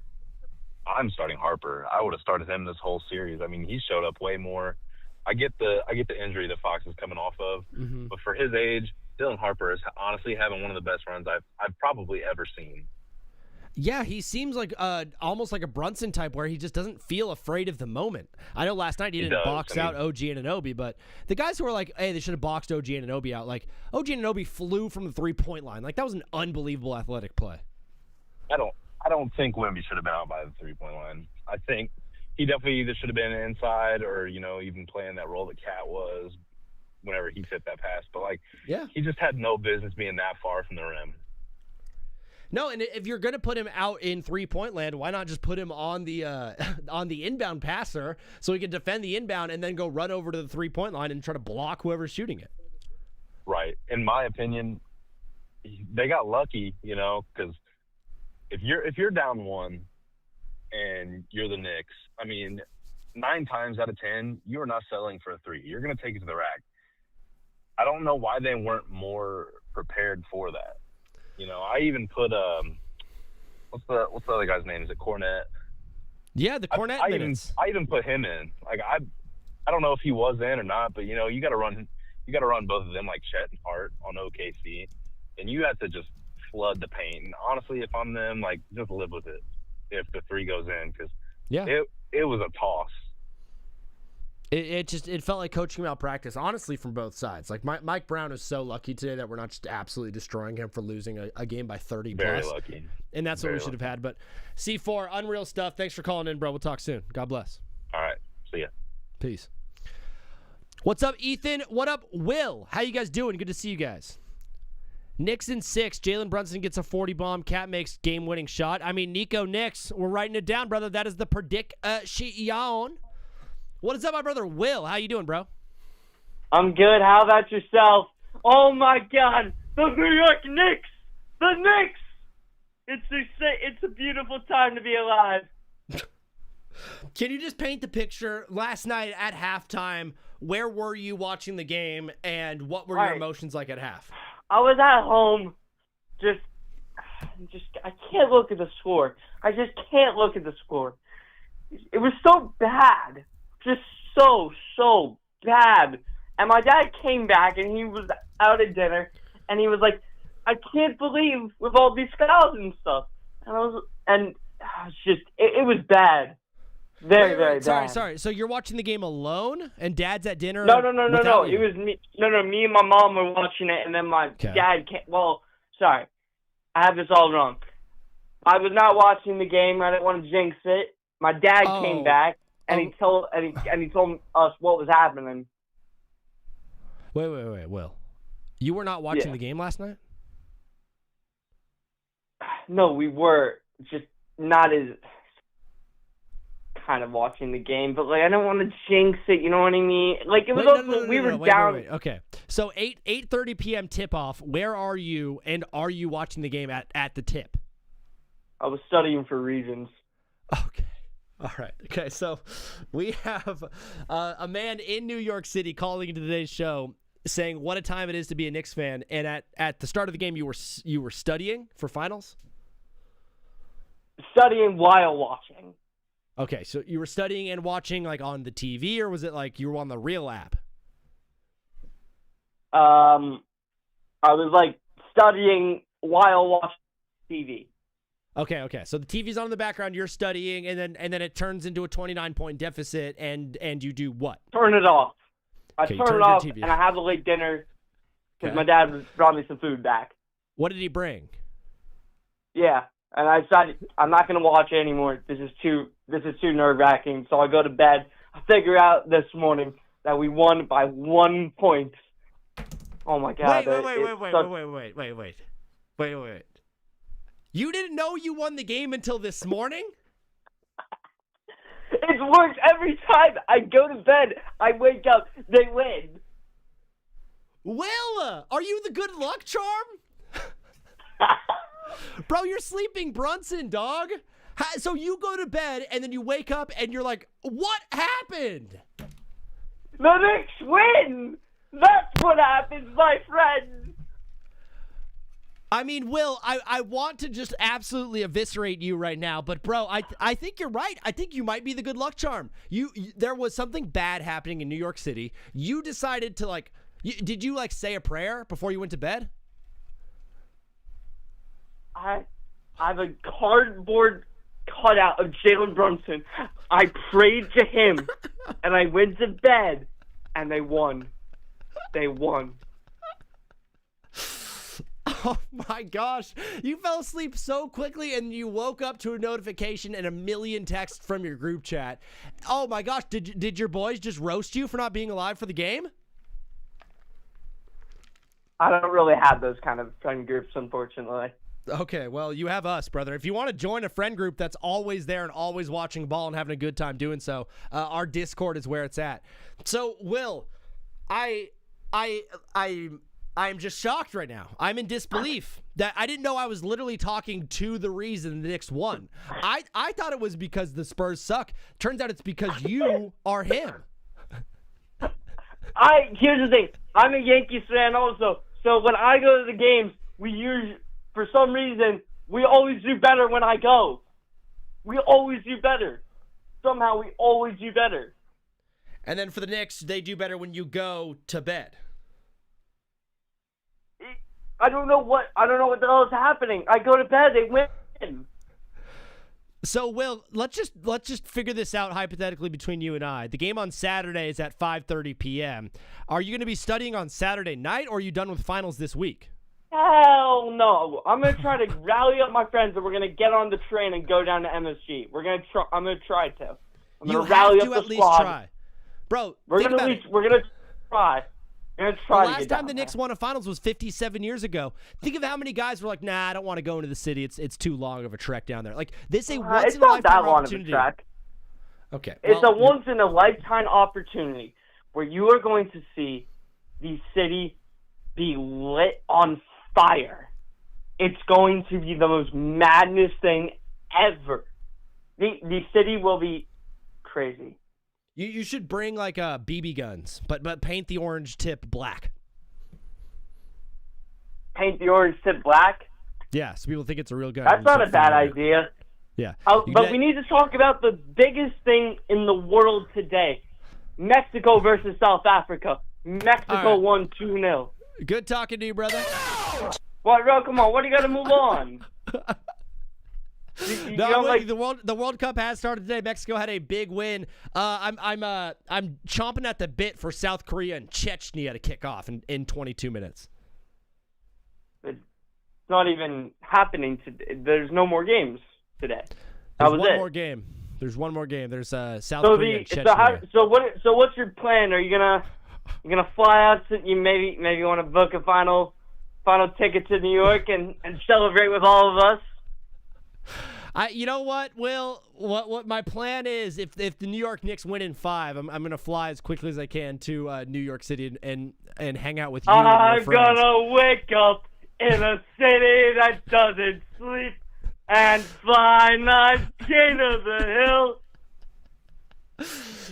I'm starting Harper. I would have started him this whole series. I mean, he showed up way more. I get the injury that Fox is coming off of, but for his age, Dylan Harper is honestly having one of the best runs I've probably ever seen. Yeah, he seems like almost like a Brunson type, where he just doesn't feel afraid of the moment. I know last night he didn't box out OG Anunoby, but the guys who are like, hey, they should have boxed OG Anunoby out. Like, OG Anunoby flew from the 3-point line. Like, that was an unbelievable athletic play. I don't think Wemby should have been out by the 3-point line. I think he definitely either should have been inside or, even playing that role that Cat was whenever he hit that pass. But, he just had no business being that far from the rim. No, and if you're going to put him out in 3-point land, why not just put him on the inbound passer so he can defend the inbound and then go run over to the 3-point line and try to block whoever's shooting it? Right. In my opinion, they got lucky, because if you're down 1 and you're the Knicks, I mean, 9 times out of 10, you are not settling for a 3. You're going to take it to the rack. I don't know why they weren't more prepared for that. I even put what's the other guy's name? Is it Cornette? Yeah, the Cornette minutes. I even put him in. I don't know if he was in or not, but you got to run both of them like Chet and Hart on OKC, and you have to just flood the paint. And honestly, if I'm them, just live with it if the 3 goes in, because it was a toss. It felt like coaching malpractice, honestly, from both sides. Like, Mike Brown is so lucky today that we're not just absolutely destroying him for losing a game by 30 plus. Very lucky. And that's what we should have had. But C4, unreal stuff. Thanks for calling in, bro. We'll talk soon. God bless. All right. See ya. Peace. What's up, Ethan? What up, Will? How you guys doing? Good to see you guys. Knicks in 6. Jalen Brunson gets a 40 bomb. Cat makes game-winning shot. I mean, Nico Knicks. We're writing it down, brother. That is the prediction. What is up, my brother Will? How you doing, bro? I'm good. How about yourself? Oh, my God. The New York Knicks. The Knicks. It's a beautiful time to be alive. Can you just paint the picture? Last night at halftime, where were you watching the game, and what were your emotions like at half? I was at home. I can't look at the score. I just can't look at the score. It was so bad. Just so bad. And my dad came back, and he was out at dinner, and he was like, I can't believe with all these fouls and stuff. And it was bad. Very, very bad. Sorry. So you're watching the game alone, and Dad's at dinner? No. It was me. No. Me and my mom were watching it, and then my dad came. Well, sorry. I have this all wrong. I was not watching the game. I didn't want to jinx it. My dad came back. And he told us what was happening. Wait, Will. You were not watching the game last night? No, we were just not as kind of watching the game, but I don't want to jinx it. You know what I mean? It was we were down. Wait. Okay, so 8:30 p.m. tip off. Where are you? And are you watching the game at the tip? I was studying for Regents. Okay. All right. Okay, so we have a man in New York City calling into today's show saying what a time it is to be a Knicks fan, and at the start of the game you were studying for finals? Studying while watching. Okay, so you were studying and watching on the TV, or was it you were on the real app? I was studying while watching TV. Okay. So the TV's on in the background, you're studying, and then it turns into a 29-point deficit, and you do what? Turn it off. I Okay, you turn turn it your off, TV and I have a late dinner because Okay. my dad brought me some food back. What did he bring? Yeah, and I decided I'm not going to watch it anymore. This is too nerve-wracking. So I go to bed. I figure out this morning that we won by 1 point. Oh my God! Wait. You didn't know you won the game until this morning? It works every time. I go to bed. I wake up. They win. Will, are you the good luck charm? Bro, you're sleeping Brunson, dog. So you go to bed and then you wake up and you're like, what happened? The Knicks win. That's what happens, my friend. I mean, Will, I want to just absolutely eviscerate you right now, but bro, I think you're right. I think you might be the good luck charm. There was something bad happening in New York City. You decided to did you say a prayer before you went to bed? I have a cardboard cutout of Jalen Brunson. I prayed to him, and I went to bed, and they won. They won. Oh my gosh. You fell asleep so quickly and you woke up to a notification and a million texts from your group chat. Oh my gosh. Did your boys just roast you for not being alive for the game? I don't really have those kind of friend groups, unfortunately. Okay, well, you have us, brother. If you want to join a friend group that's always there and always watching ball and having a good time doing so, our Discord is where it's at. So, Will, I'm just shocked right now. I'm in disbelief that I didn't know I was literally talking to the reason the Knicks won. I thought it was because the Spurs suck. Turns out it's because you are him. Here's the thing. I'm a Yankees fan also. So when I go to the games, for some reason, we always do better when I go. We always do better. Somehow we always do better. And then for the Knicks, they do better when you go to bed. I don't know what the hell is happening. I go to bed, they win. So, Will, let's just figure this out hypothetically between you and I. The game on Saturday is at 5:30 p.m. Are you going to be studying on Saturday night, or are you done with finals this week? Hell no. I'm going to try to rally up my friends, and we're going to get on the train and go down to MSG. I'm going to try to. I'm going to rally up the at least squad. Try. Bro, We're going to try. We're going to try the to last get time the down Knicks there. won a finals was 57 years ago. Think of how many guys were like, nah, I don't want to go into the city. It's too long of a trek down there. Like, this is a It's not once-in-a-lifetime that long opportunity. of a trek. Okay. It's a once-in-a-lifetime opportunity where you are going to see the city be lit on fire. It's going to be the most madness thing ever. The city will be crazy. You should bring like BB guns, but paint the orange tip black. Paint the orange tip black? Yeah, so people think it's a real gun. That's not a bad idea. Yeah. But we need to talk about the biggest thing in the world today. Mexico versus South Africa. Mexico won 2-0. Good talking to you, brother. What, bro? Come on. What do you got to move on? The World Cup has started today. Mexico had a big win. I'm chomping at the bit for South Korea and Chechnya to kick off in 22 minutes. It's not even happening today. There's no more games today. There's one more game. There's South Korea and Chechnya. So what's your plan? Are you gonna fly out? You maybe want to book a final ticket to New York and celebrate with all of us? You know what, Will? What my plan is, if the New York Knicks win in 5, I'm gonna fly as quickly as I can to New York City and hang out with you. I'm gonna wake up in a city that doesn't sleep and fly not king of the hill.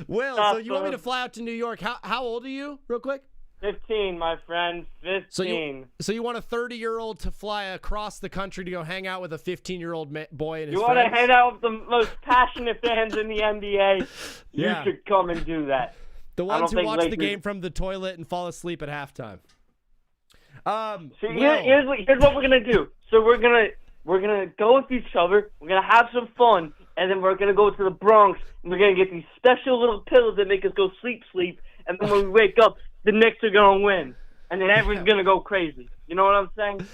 Will, so you want me to fly out to New York? How old are you, real quick? 15, my friend. 15. So you want a 30-year-old to fly across the country to go hang out with a 15-year-old boy and his You want to friends? hang out with the most passionate fans in the NBA? Yeah. You should come and do that. The ones who watch the game from the toilet and fall asleep at halftime. Here's what we're gonna do. So we're gonna We're going to go with each other. We're going to have some fun. And then we're going to go to the Bronx. And we're going to get these special little pills that make us go sleep. And then when we wake up, the Knicks are going to win. And then everyone's going to go crazy. You know what I'm saying?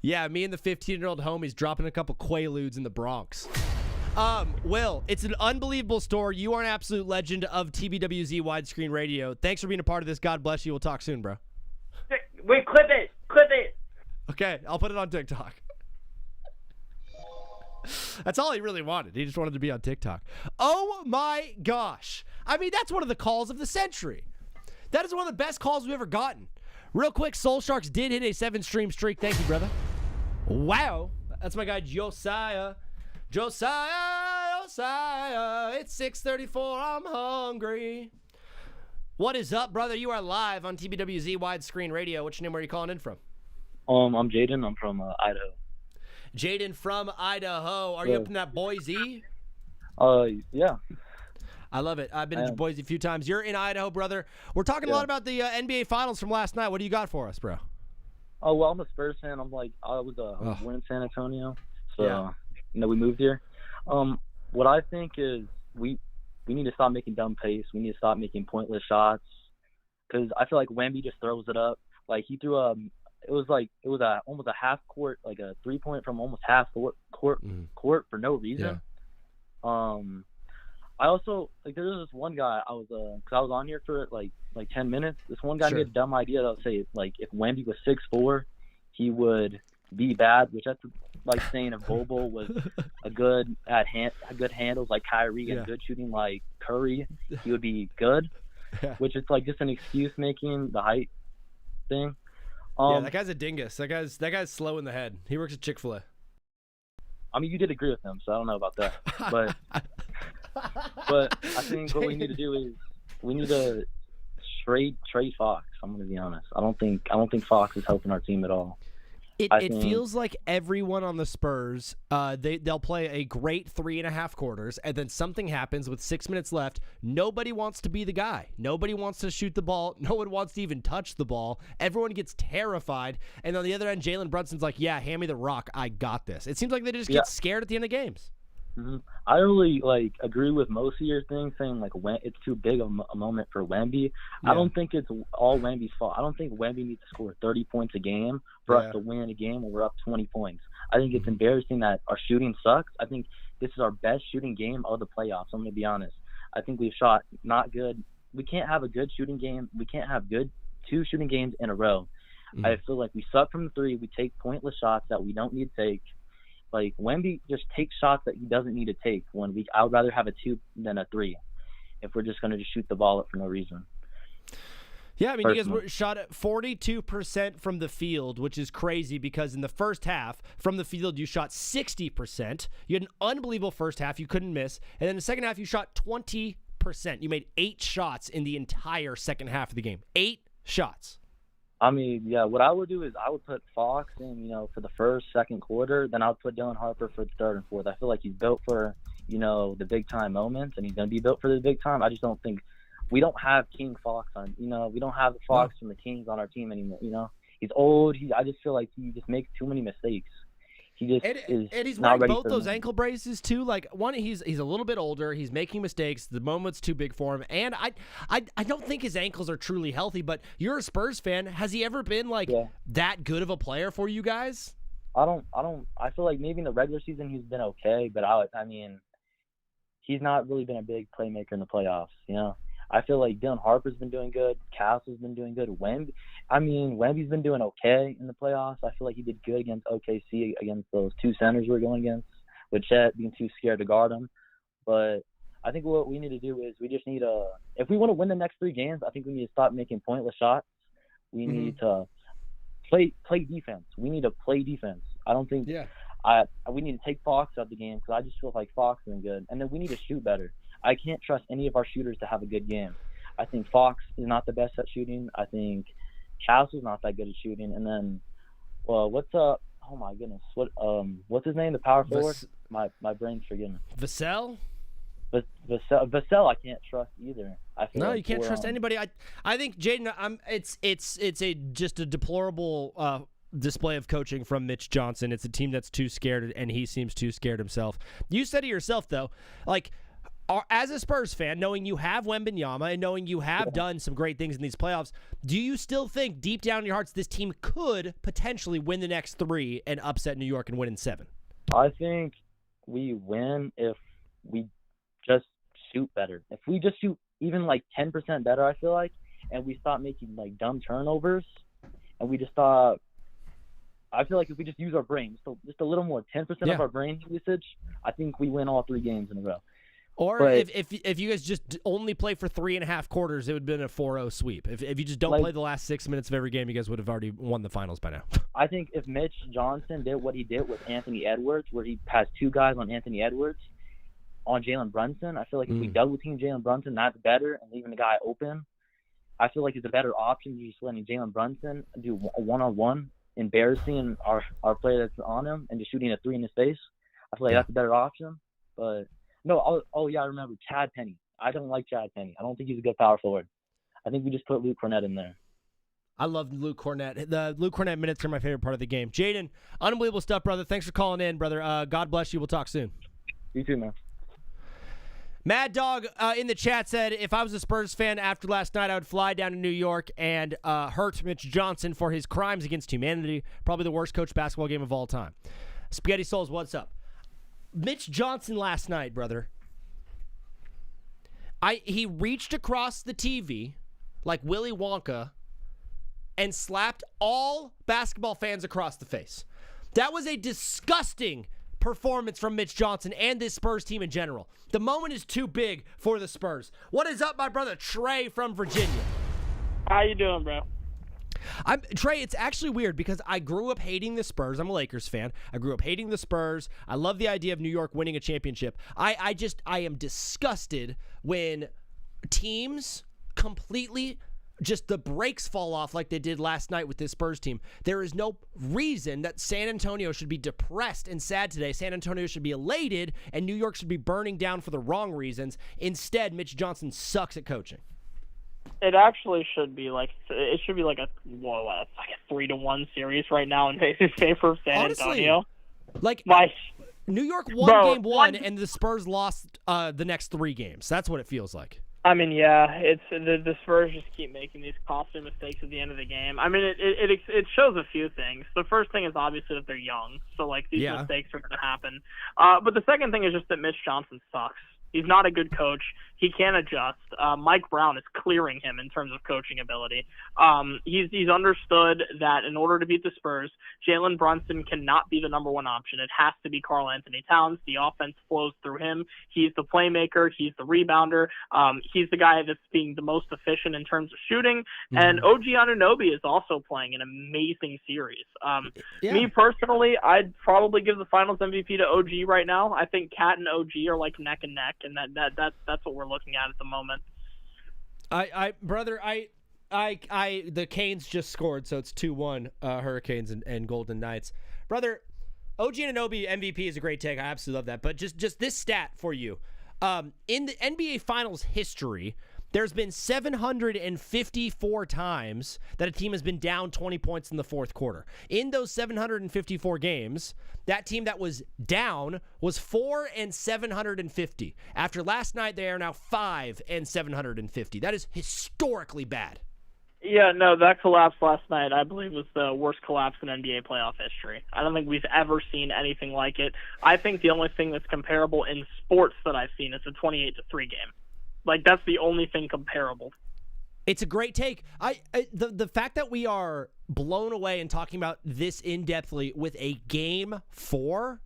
Yeah, me and the 15-year-old homies dropping a couple Quaaludes in the Bronx. Will, it's an unbelievable story. You are an absolute legend of TBWZ Widescreen Radio. Thanks for being a part of this. God bless you. We'll talk soon, bro. Wait, clip it. Okay, I'll put it on TikTok. That's all he really wanted. He just wanted to be on TikTok. Oh, my gosh. I mean, that's one of the calls of the century. That is one of the best calls we've ever gotten. Real quick, Soul Sharks did hit a 7-stream streak. Thank you, brother. Wow. That's my guy, Josiah. Josiah, it's 6:34. I'm hungry. What is up, brother? You are live on TBWZ Widescreen Radio. What's your name? Where are you calling in from? I'm Jaden. I'm from Idaho. Jaden from Idaho. Are you up in that Boise? Yeah. I love it. I've been to Boise a few times. You're in Idaho, brother. We're talking a lot about the NBA Finals from last night. What do you got for us, bro? Oh, well, I'm a Spurs fan. I was born in San Antonio, so we moved here. What I think is we need to stop making dumb pace. We need to stop making pointless shots because I feel like Wemby just throws it up. Like he threw it was almost a half court, like a 3-point from almost half court for no reason. Yeah. I also there was this one guy I was on here for like 10 minutes. This one guy made a dumb idea that would say like if Wemby was 6'4", he would be bad, which that's like saying if Bobo was a good handles like Kyrie and good shooting like Curry, he would be good. Yeah. Which is like just an excuse making the height thing. Yeah, that guy's a dingus. That guy's slow in the head. He works at Chick-fil-A. I mean, you did agree with him, so I don't know about that. But I think what we need to do is we need to trade Fox. I'm going to be honest. I don't think Fox is helping our team at all. It feels like everyone on the Spurs, they'll play a great 3.5 quarters, and then something happens with 6 minutes left. Nobody wants to be the guy. Nobody wants to shoot the ball. No one wants to even touch the ball. Everyone gets terrified. And on the other end, Jalen Brunson's like, yeah, hand me the rock. I got this. It seems like they just get scared at the end of games. Mm-hmm. I really agree with most of your things, saying when it's too big of a moment for Wemby. Yeah. I don't think it's all Wemby's fault. I don't think Wemby needs to score 30 points a game for us to win a game when we're up 20 points. I think it's embarrassing that our shooting sucks. I think this is our best shooting game of the playoffs. I'm going to be honest. I think we've shot not good. We can't have a good shooting game. We can't have good 2 shooting games in a row. Mm-hmm. I feel like we suck from the 3. We take pointless shots that we don't need to take. Like Wemby just takes shots that he doesn't need to take. I would rather have a 2 than a 3 if we're just going to just shoot the ball up for no reason. Yeah, I mean, you guys were shot at 42% from the field, which is crazy because in the first half, from the field, you shot 60%. You had an unbelievable first half. You couldn't miss. And then the second half, you shot 20%. You made 8 shots in the entire second half of the game. 8 shots. I mean, yeah, what I would do is I would put Fox in, for the first, second quarter. Then I would put Dylan Harper for the third and fourth. I feel like he's built for, the big-time moments, and he's going to be built for the big time. I just don't think we don't have King Fox on, we don't have the Fox from the Kings on our team anymore, He's old. I just feel like he just makes too many mistakes. He just is and he's not wearing ready both for those them. ankle braces too. Like one, he's a little bit older. He's making mistakes. The moment's too big for him. And I don't think his ankles are truly healthy. But you're a Spurs fan. Has he ever been that good of a player for you guys? I feel like maybe in the regular season he's been okay, but I mean, he's not really been a big playmaker in the playoffs. I feel like Dylan Harper's been doing good. Castle's been doing good. Wemby's been doing okay in the playoffs. I feel like he did good against OKC, against those 2 centers we're going against, with Chet being too scared to guard him. But I think what we need to do is we just need if we want to win the next 3 games, I think we need to stop making pointless shots. We need to play defense. We need to play defense. I don't think we need to take Fox out of the game because I just feel like Fox is good. And then we need to shoot better. I can't trust any of our shooters to have a good game. I think Fox is not the best at shooting. I think Castle's not that good at shooting. And then, what's up? Oh my goodness, what's his name? The power forward? My brain's forgetting. Vassell? Vassell, I can't trust either. You can't trust anybody. I think Jaden. It's just a deplorable display of coaching from Mitch Johnson. It's a team that's too scared, and he seems too scared himself. You said to yourself, though, like, as a Spurs fan, knowing you have Wembanyama and knowing you have done some great things in these playoffs, do you still think deep down in your hearts this team could potentially win the next 3 and upset New York and win in 7? I think we win if we just shoot better. If we just shoot even like 10% better, I feel like, and we stop making like dumb turnovers, and we just stop. I feel like if we just use our brain, just a little more, 10% of our brain usage, I think we win all 3 games in a row. Or if you guys just only play for 3.5 quarters, it would have been a 4-0 sweep. If you just don't play the last 6 minutes of every game, you guys would have already won the finals by now. I think if Mitch Johnson did what he did with Anthony Edwards, where he passed 2 guys on Anthony Edwards on Jalen Brunson, I feel like if we double team Jalen Brunson, that's better, and leaving the guy open, I feel like it's a better option than just letting Jalen Brunson do a one-on-one, embarrassing our player that's on him and just shooting a 3 in his face. I feel like that's a better option, but. No, I remember Chad Penny. I don't like Chad Penny. I don't think he's a good power forward. I think we just put Luke Cornett in there. I love Luke Cornett. The Luke Cornett minutes are my favorite part of the game. Jaden, unbelievable stuff, brother. Thanks for calling in, brother. God bless you. We'll talk soon. You too, man. Mad Dog in the chat said, if I was a Spurs fan after last night, I would fly down to New York and hurt Mitch Johnson for his crimes against humanity. Probably the worst coach basketball game of all time. Spaghetti Souls, what's up? Mitch Johnson last night, brother. He reached across the TV like Willy Wonka and slapped all basketball fans across the face. That was a disgusting performance from Mitch Johnson and this Spurs team in general. The moment is too big for the Spurs. What is up, my brother Trey from Virginia? How you doing, bro? Trey, it's actually weird because I grew up hating the Spurs. I'm a Lakers fan. I grew up hating the Spurs. I love the idea of New York winning a championship. I am disgusted when teams completely just the brakes fall off like they did last night with this Spurs team. There is no reason that San Antonio should be depressed and sad today. San Antonio should be elated, and New York should be burning down for the wrong reasons. Instead, Mitch Johnson sucks at coaching. It actually should be like a 3-1 series right now in favor of San Antonio. Like New York won game 1 and the Spurs lost the next 3 games. That's what it feels like. I mean, yeah, it's the Spurs just keep making these costly mistakes at the end of the game. I mean, it shows a few things. The first thing is obviously that they're young, so like these mistakes are going to happen. But the second thing is just that Mitch Johnson sucks. He's not a good coach. He can't adjust. Mike Brown is clearing him in terms of coaching ability. He's understood that in order to beat the Spurs, Jalen Brunson cannot be the number 1 option. It has to be Karl Anthony Towns. The offense flows through him. He's the playmaker. He's the rebounder. He's the guy that's being the most efficient in terms of shooting. Mm-hmm. And OG Anunoby is also playing an amazing series. Me personally, I'd probably give the Finals MVP to OG right now. I think Cat and OG are like neck and neck, and that's what we're looking at the moment. The Canes just scored, so it's 2-1 Hurricanes and Golden Knights. Brother, OG Anunoby MVP is a great take. I absolutely love that. But just this stat for you. In the NBA Finals history, there's been 754 times that a team has been down 20 points in the fourth quarter. In those 754 games, that team that was down was 4-750. After last night, they are now 5-750. That is historically bad. Yeah, no, that collapse last night, I believe, was the worst collapse in NBA playoff history. I don't think we've ever seen anything like it. I think the only thing that's comparable in sports that I've seen is a 28-3 game. Like, that's the only thing comparable. It's a great take. The fact that we are blown away and talking about this in-depthly with a Game 4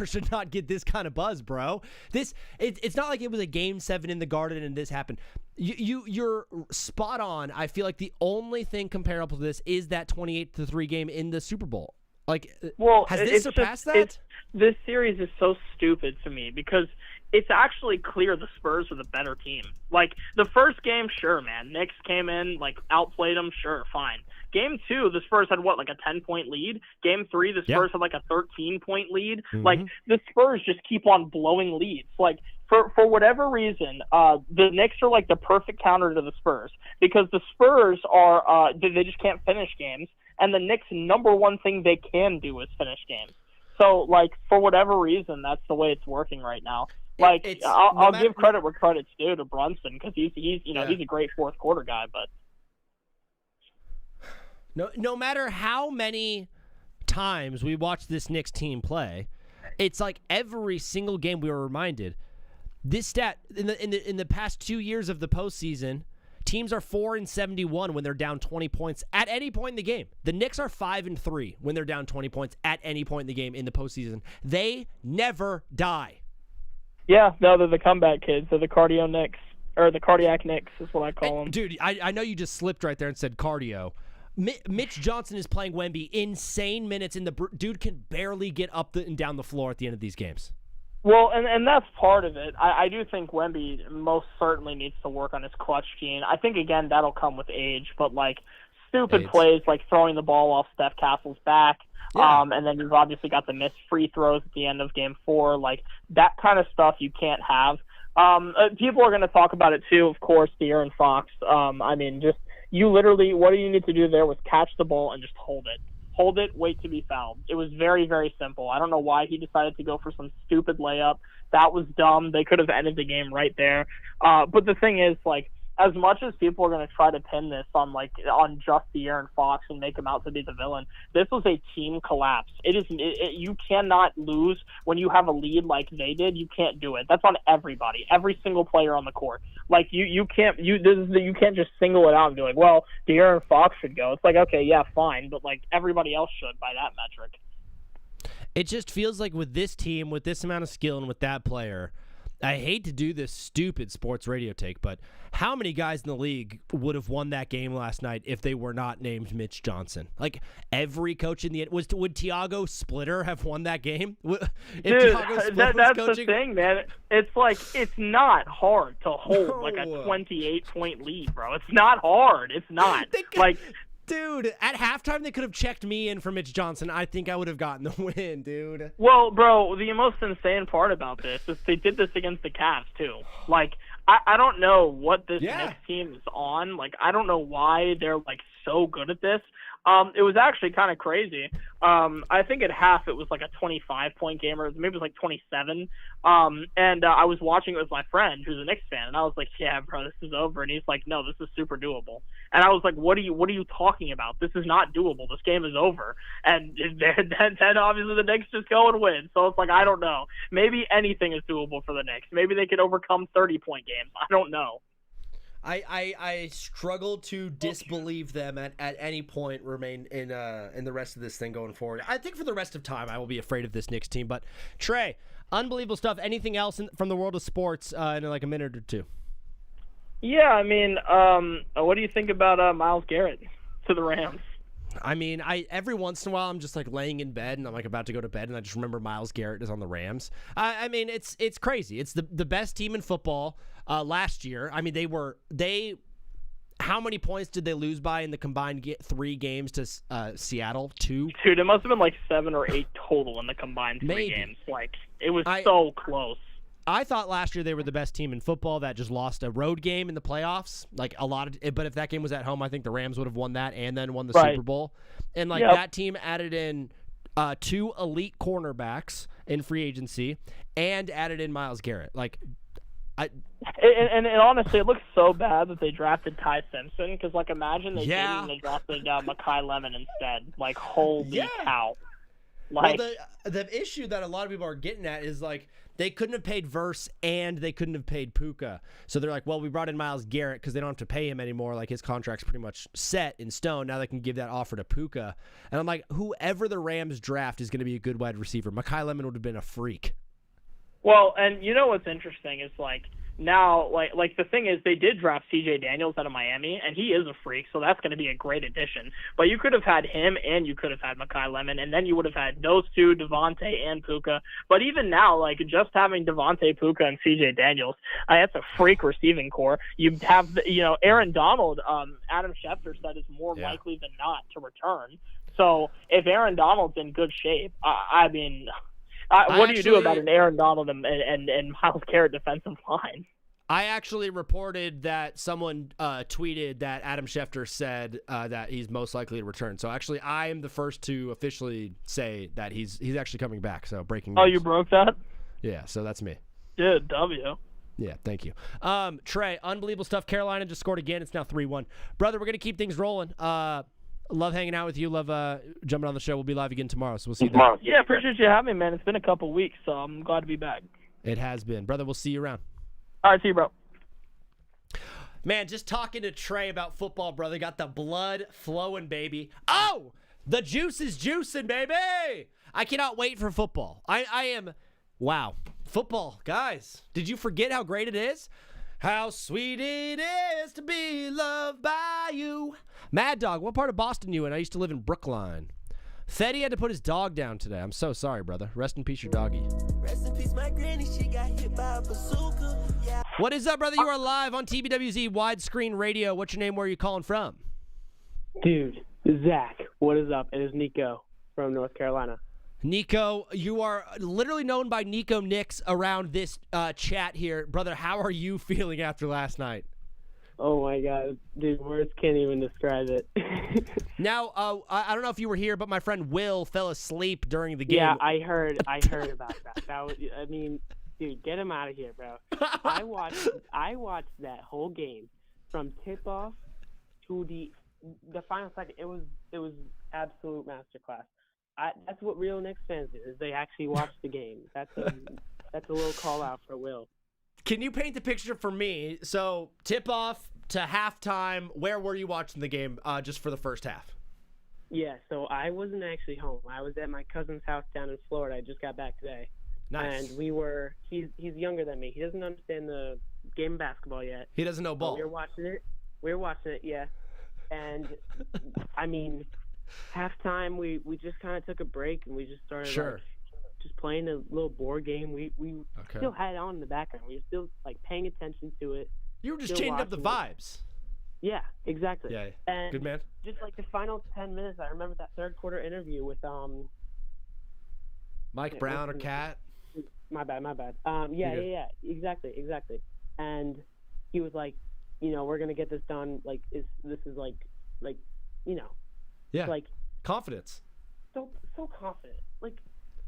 should not get this kind of buzz, bro. It's not like it was a Game 7 in the Garden and this happened. You're spot on. I feel like the only thing comparable to this is that 28-3 game in the Super Bowl. Like, has this surpassed that? This series is so stupid to me because it's actually clear the Spurs are the better team. Like, the first game, sure, man. Knicks came in, like, outplayed them, sure, fine. Game 2, the Spurs had, like a 10-point lead? Game 3, the Spurs had, like, a 13-point lead? Mm-hmm. Like, the Spurs just keep on blowing leads. Like, for whatever reason, the Knicks are, like, the perfect counter to the Spurs because the Spurs are they just can't finish games. and the Knicks' number one thing they can do is finish games. So, like, for whatever reason, that's the way it's working right now. Like, I'll give credit where credit's due to Brunson because he's a great fourth quarter guy, but no matter how many times we watch this Knicks team play, it's like every single game we were reminded. This stat in the past 2 years of the postseason, teams are 4-71 when they're down 20 points at any point in the game. The Knicks are 5-3 when they're down 20 points at any point in the game in the postseason. They never die. Yeah, no, they're the comeback kids. They're the cardio Knicks, or the cardiac Knicks is what I call them. Dude, I know you just slipped right there and said cardio. Mitch Johnson is playing Wemby insane minutes, and the dude can barely get up and down the floor at the end of these games. Well, and that's part of it. I do think Wemby most certainly needs to work on his clutch gene. I think, again, that'll come with age, but, like, stupid plays like throwing the ball off Steph Castle's back, and then you've obviously got the missed free throws at the end of Game 4. Like, that kind of stuff you can't have. People are going to talk about it, too, of course, De'Aaron Fox. I mean, just you literally, what do you need to do there was catch the ball and just hold it. Hold it, wait to be fouled. It was very, very simple. I don't know why he decided to go for some stupid layup. That was dumb. They could have ended the game right there. But the thing is, like, as much as people are going to try to pin this on just De'Aaron Fox and make him out to be the villain, this was a team collapse. You cannot lose when you have a lead like they did. You can't do it. That's on everybody, every single player on the court. Like you can't just single it out and be like, well, De'Aaron Fox should go. It's like, okay, yeah, fine, but like everybody else should by that metric. It just feels like with this team, with this amount of skill, and with that player, I hate to do this stupid sports radio take, but how many guys in the league would have won that game last night if they were not named Mitch Johnson? Like, every coach in the would Tiago Splitter have won that game? Dude, that's the thing, man. It's like, it's not hard to hold like a 28-point lead, bro. It's not hard. It's not. Dude, at halftime, they could have checked me in for Mitch Johnson. I think I would have gotten the win, dude. Well, bro, the most insane part about this is they did this against the Cavs, too. Like, I don't know what this next team is on. Like, I don't know why they're, like, so good at this. It was actually kind of crazy. I think at half it was like a 25-point game, or maybe it was like 27. And I was watching it with my friend who's a Knicks fan, and I was like, "Yeah, bro, this is over." And he's like, "No, this is super doable." And I was like, "What are you talking about? This is not doable. This game is over." And then obviously the Knicks just go and win. So it's like, I don't know. Maybe anything is doable for the Knicks. Maybe they could overcome 30-point games. I don't know. I struggle to disbelieve them at any point remain in the rest of this thing going forward. I think for the rest of time I will be afraid of this Knicks team. But Trey, unbelievable stuff. Anything else from the world of sports in like a minute or two? Yeah, I mean, what do you think about Myles Garrett to the Rams? I mean, every once in a while I'm just like laying in bed and I'm like about to go to bed and I just remember Myles Garrett is on the Rams. I mean, it's crazy. It's the best team in football. Last year, I mean, how many points did they lose by in the combined 3 games to Seattle? 2? Dude, it must have been like 7 or 8 total in the combined 3 games. Like, it was so close. I thought last year they were the best team in football that just lost a road game in the playoffs. Like but if that game was at home, I think the Rams would have won that and then won the Super Bowl. And like that team added in 2 elite cornerbacks in free agency and added in Myles Garrett. Like, And honestly, it looks so bad that they drafted Ty Simpson, because, like, imagine they didn't and they drafted Mekhi Lemon instead. Like, holy cow. Like, well, the issue that a lot of people are getting at is, like, they couldn't have paid Verse and they couldn't have paid Puka. So they're like, well, we brought in Myles Garrett because they don't have to pay him anymore. Like, his contract's pretty much set in stone. Now they can give that offer to Puka. And I'm like, whoever the Rams draft is going to be a good wide receiver. Mekhi Lemon would have been a freak. Well, and you know what's interesting is, like, now, like the thing is, they did draft C.J. Daniels out of Miami, and he is a freak, so that's going to be a great addition. But you could have had him, and you could have had Mekhi Lemon, and then you would have had those two, Devontae and Puka. But even now, like, just having Devontae, Puka, and C.J. Daniels, that's a freak receiving core. You have, Aaron Donald, Adam Schefter said is more likely than not to return. So if Aaron Donald's in good shape, I mean... what do you do about an Aaron Donald and Myles Garrett defensive line? I actually reported that someone tweeted that Adam Schefter said that he's most likely to return. So actually, I am the first to officially say that he's actually coming back. So breaking news. Oh, you broke that? Yeah, so that's me. Good, W. Yeah, thank you. Trey, unbelievable stuff. Carolina just scored again. It's now 3-1. Brother, we're going to keep things rolling. Love hanging out with you. Love jumping on the show. We'll be live again tomorrow, so we'll see you then. Yeah, appreciate you having me, man. It's been a couple weeks, so I'm glad to be back. It has been. Brother, we'll see you around. All right, see you, bro. Man, just talking to Trey about football, brother. Got the blood flowing, baby. Oh, the juice is juicing, baby. I cannot wait for football. I am, wow. Football, guys. Did you forget how great it is? How sweet it is to be loved by you. Mad Dog, what part of Boston you in? I used to live in Brookline. Fetty had to put his dog down today. I'm so sorry, brother. Rest in peace, your doggy. Rest in peace, my granny. She got hit by a bazooka. Yeah. What is up, brother? You are live on TBWZ Widescreen Radio. What's your name? Where are you calling from? Dude, Zach, what is up? It is Nico from North Carolina. Nico, you are literally known by Nico Nix around this chat here. Brother, how are you feeling after last night? Oh, my God. Dude, words can't even describe it. Now, I don't know if you were here, but my friend Will fell asleep during the game. Yeah, I heard about that. That was, I mean, dude, get him out of here, bro. I watched that whole game from tip-off to the final second. It was absolute masterclass. That's what real Knicks fans do, is they actually watch the game. That's a little call-out for Will. Can you paint the picture for me? So, tip-off to halftime, where were you watching the game just for the first half? Yeah, so I wasn't actually home. I was at my cousin's house down in Florida. I just got back today. Nice. And he's younger than me. He doesn't understand the game of basketball yet. He doesn't know ball. We were watching it, yeah. And, I mean, halftime, we just kind of took a break, and we just started, just playing a little board game. We still had it on in the background. We were still, paying attention to it. You were just changing up the vibes. Yeah, exactly. Yeah, and good man. Just the final 10 minutes, I remember that third quarter interview with Mike Brown or Cat. My bad. Yeah, exactly. And he was like, we're gonna get this done. This is Yeah. Confidence. So confident.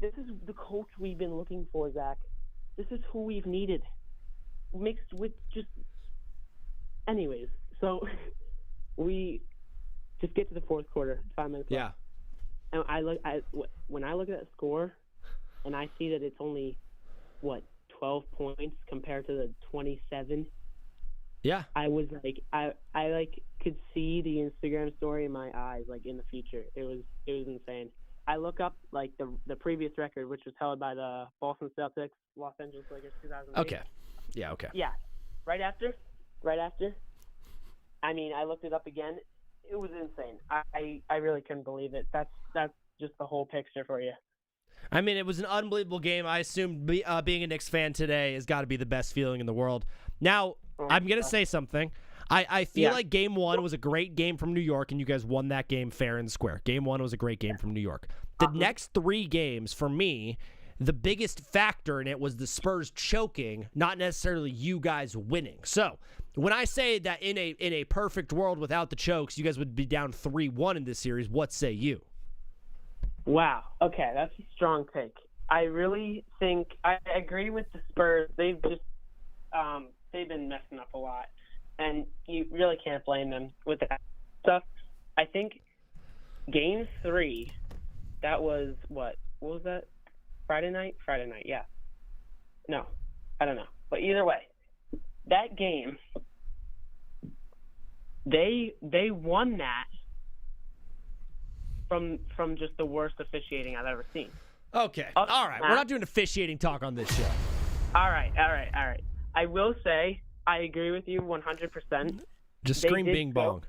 This is the coach we've been looking for, Zach. This is who we've needed. Mixed with just, anyways. So we just get to the fourth quarter, 5 minutes left. And when I look at that score, and I see that it's only 12 points compared to the 27. Yeah. I was I could see the Instagram story in my eyes, in the future. It was insane. I look up the previous record, which was held by the Boston Celtics, Los Angeles Lakers, 2008. Okay. Yeah. Okay. Yeah. Right after. I mean, I looked it up again. It was insane. I really couldn't believe it. That's just the whole picture for you. I mean, it was an unbelievable game. I assume being a Knicks fan today has got to be the best feeling in the world. Now, I'm going to say something. I feel like Game 1 was a great game from New York, and you guys won that game fair and square. Game 1 was a great game from New York. The next 3 games, for me, the biggest factor in it was the Spurs choking, not necessarily you guys winning. So, when I say that in a perfect world without the chokes, you guys would be down 3-1 in this series, what say you? Wow. Okay, that's a strong take. I really think I agree with the Spurs. They've just they've been messing up a lot, and you really can't blame them with that stuff. I think Game 3, that was what was that? Friday night, yeah. No, I don't know. But either way, that game, they won that from just the worst officiating I've ever seen. Okay. All right. We're not doing officiating talk on this show. All right. I will say I agree with you 100%. Just scream bing bong.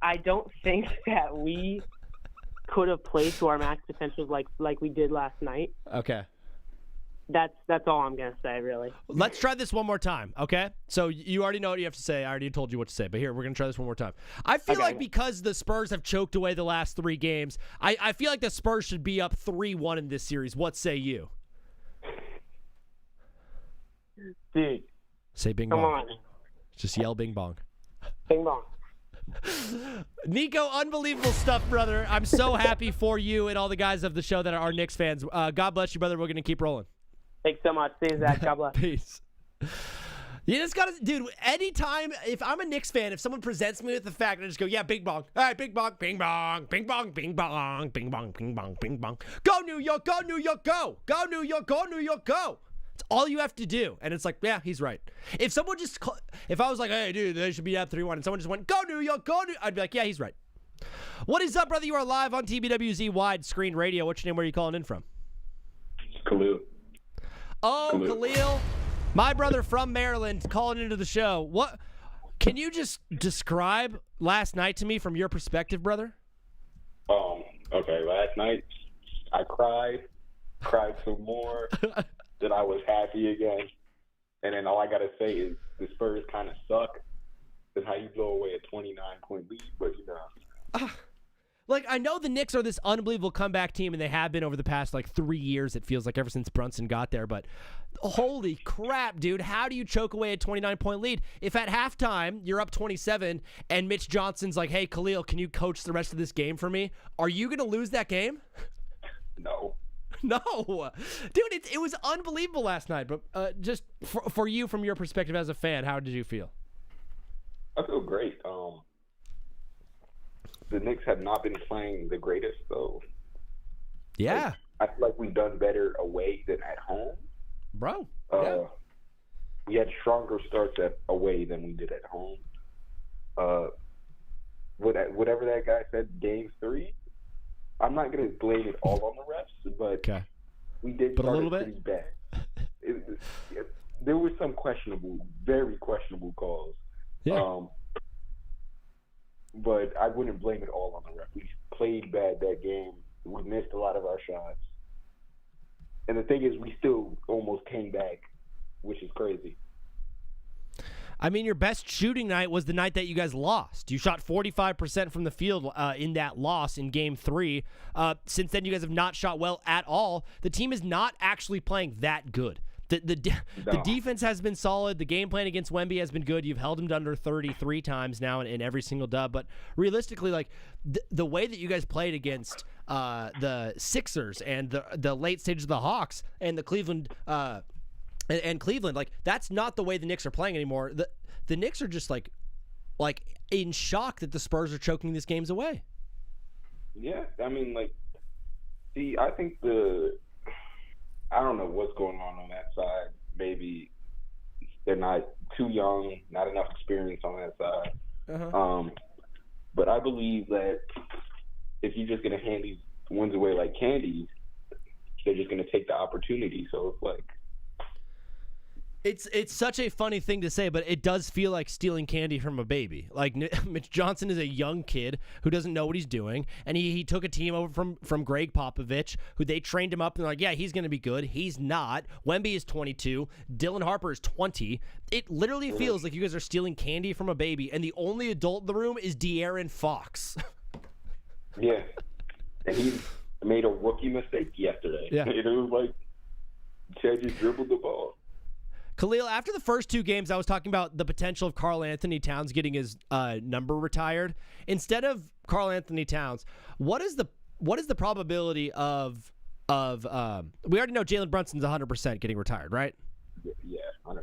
I don't think that we could have played to our max potential like we did last night. Okay. That's all I'm going to say, really. Let's try this one more time, okay? So you already know what you have to say. I already told you what to say. But here, we're going to try this one more time. I feel like because the Spurs have choked away the last 3 games, I feel like the Spurs should be up 3-1 in this series. What say you? Dude, Say bing Come bong. on. Just yell bing bong. Bing bong. Nico, unbelievable stuff, brother. I'm so happy for you and all the guys of the show that are Knicks fans. God bless you, brother. We're going to keep rolling. Thanks so much. See you, Zach. God bless. Peace. You just got to, dude, anytime, if I'm a Knicks fan, if someone presents me with the fact, I just go, yeah, bing bong. All right, bing bong, bing bong, bing bong, bing bong, bing bong, bing bong, bing bong. Go New York, go New York, go. Go New York, go New York, go. It's all you have to do. And it's like, yeah, he's right. If someone just, if I was like, hey, dude, they should be up 3-1, and someone just went, go New York, go New, I'd be like, yeah, he's right. What is up, brother? You are live on TBWZ Widescreen Radio. What's your name? Where are you calling in from? Khalil. Oh, Khalil. My brother from Maryland calling into the show. What? Can you just describe last night to me from your perspective, brother? Okay. Last night, I cried some more. Then I was happy again. And then all I got to say is the Spurs kind of suck. That's how you blow away a 29-point lead, but you know. Like, I know the Knicks are this unbelievable comeback team, and they have been over the past, 3 years, it feels like, ever since Brunson got there. But holy crap, dude. How do you choke away a 29-point lead? If at halftime you're up 27 and Mitch Johnson's like, hey, Khalil, can you coach the rest of this game for me? Are you going to lose that game? No. No. Dude, it was unbelievable last night. But just for you, from your perspective as a fan, how did you feel? I feel great. The Knicks have not been playing the greatest, so yeah, I feel like we've done better away than at home, bro. We had stronger starts away than we did at home. Whatever that guy said, Game 3. I'm not gonna blame it all on the refs, but we did start it pretty bad. There were some very questionable calls. Yeah. But I wouldn't blame it all on the ref. We played bad that game. We missed a lot of our shots. And the thing is, we still almost came back, which is crazy. I mean, your best shooting night was the night that you guys lost. You shot 45% from the field in that loss in Game 3. Since then, you guys have not shot well at all. The team is not actually playing that good. The defense has been solid. The game plan against Wemby has been good. You've held him to under 33 times now in every single dub. But realistically, the way that you guys played against the Sixers and the late stages of the Hawks and the Cleveland and Cleveland, that's not the way the Knicks are playing anymore. The Knicks are just like in shock that the Spurs are choking these games away. Yeah, I mean, I think I don't know what's going on that side. Maybe they're not too young, not enough experience on that side. But I believe that if you're just going to hand these wins away like candy, they're just going to take the opportunity. So it's such a funny thing to say, but it does feel like stealing candy from a baby. Mitch Johnson is a young kid who doesn't know what he's doing, and he took a team over from Greg Popovich, who they trained him up, and they're like, yeah, he's going to be good. He's not. Wemby is 22. Dylan Harper is 20. It literally feels like you guys are stealing candy from a baby, and the only adult in the room is De'Aaron Fox. Yeah. And he made a rookie mistake yesterday. Yeah. It was like Chad just dribbled the ball. Khalil, after the first two games, I was talking about the potential of Karl Anthony Towns getting his number retired. Instead of Karl Anthony Towns, what is the probability of we already know Jalen Brunson's 100% getting retired, right? Yeah, 100%.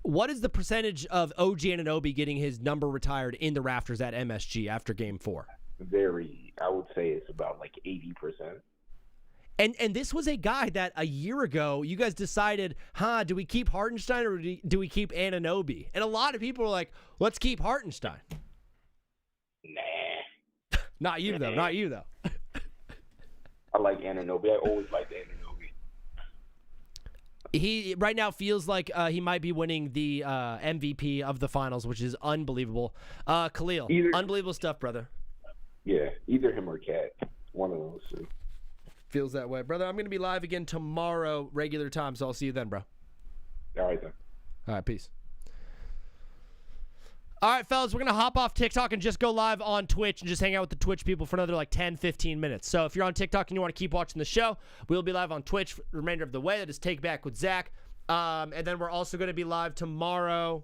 What is the percentage of OG Anunoby getting his number retired in the rafters at MSG after Game 4? I would say it's about 80%. And this was a guy that a year ago you guys decided, do we keep Hartenstein or do we keep Anunoby? And a lot of people were like, let's keep Hartenstein. Nah. Not you, though. Not you, though. I like Anunoby. I always liked Anunoby. He right now feels like he might be winning the MVP of the finals, which is unbelievable. Khalil, unbelievable stuff, brother. Yeah, either him or Cat. One of those two. Feels that way. Brother, I'm going to be live again tomorrow, regular time, so I'll see you then, bro. All right, then. All right, peace. All right, fellas, we're going to hop off TikTok and just go live on Twitch and just hang out with the Twitch people for another 10, 15 minutes. So if you're on TikTok and you want to keep watching the show, we'll be live on Twitch for the remainder of the way. That is Take Back with Zach. And then we're also going to be live tomorrow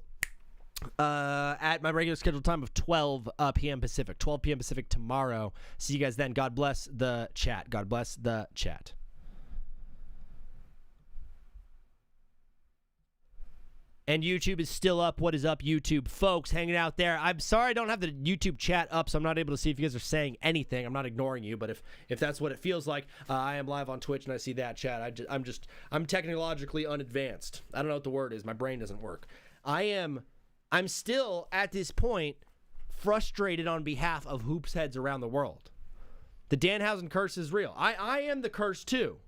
at my regular scheduled time of 12 p.m. Pacific. 12 p.m. Pacific tomorrow. See you guys then. God bless the chat. God bless the chat. And YouTube is still up. What is up, YouTube folks hanging out there? I'm sorry I don't have the YouTube chat up, so I'm not able to see if you guys are saying anything. I'm not ignoring you, but if that's what it feels like, I am live on Twitch and I see that chat. I'm technologically unadvanced. I don't know what the word is. My brain doesn't work. I'm still at this point frustrated on behalf of hoops heads around the world. The Danhausen curse is real. I am the curse too.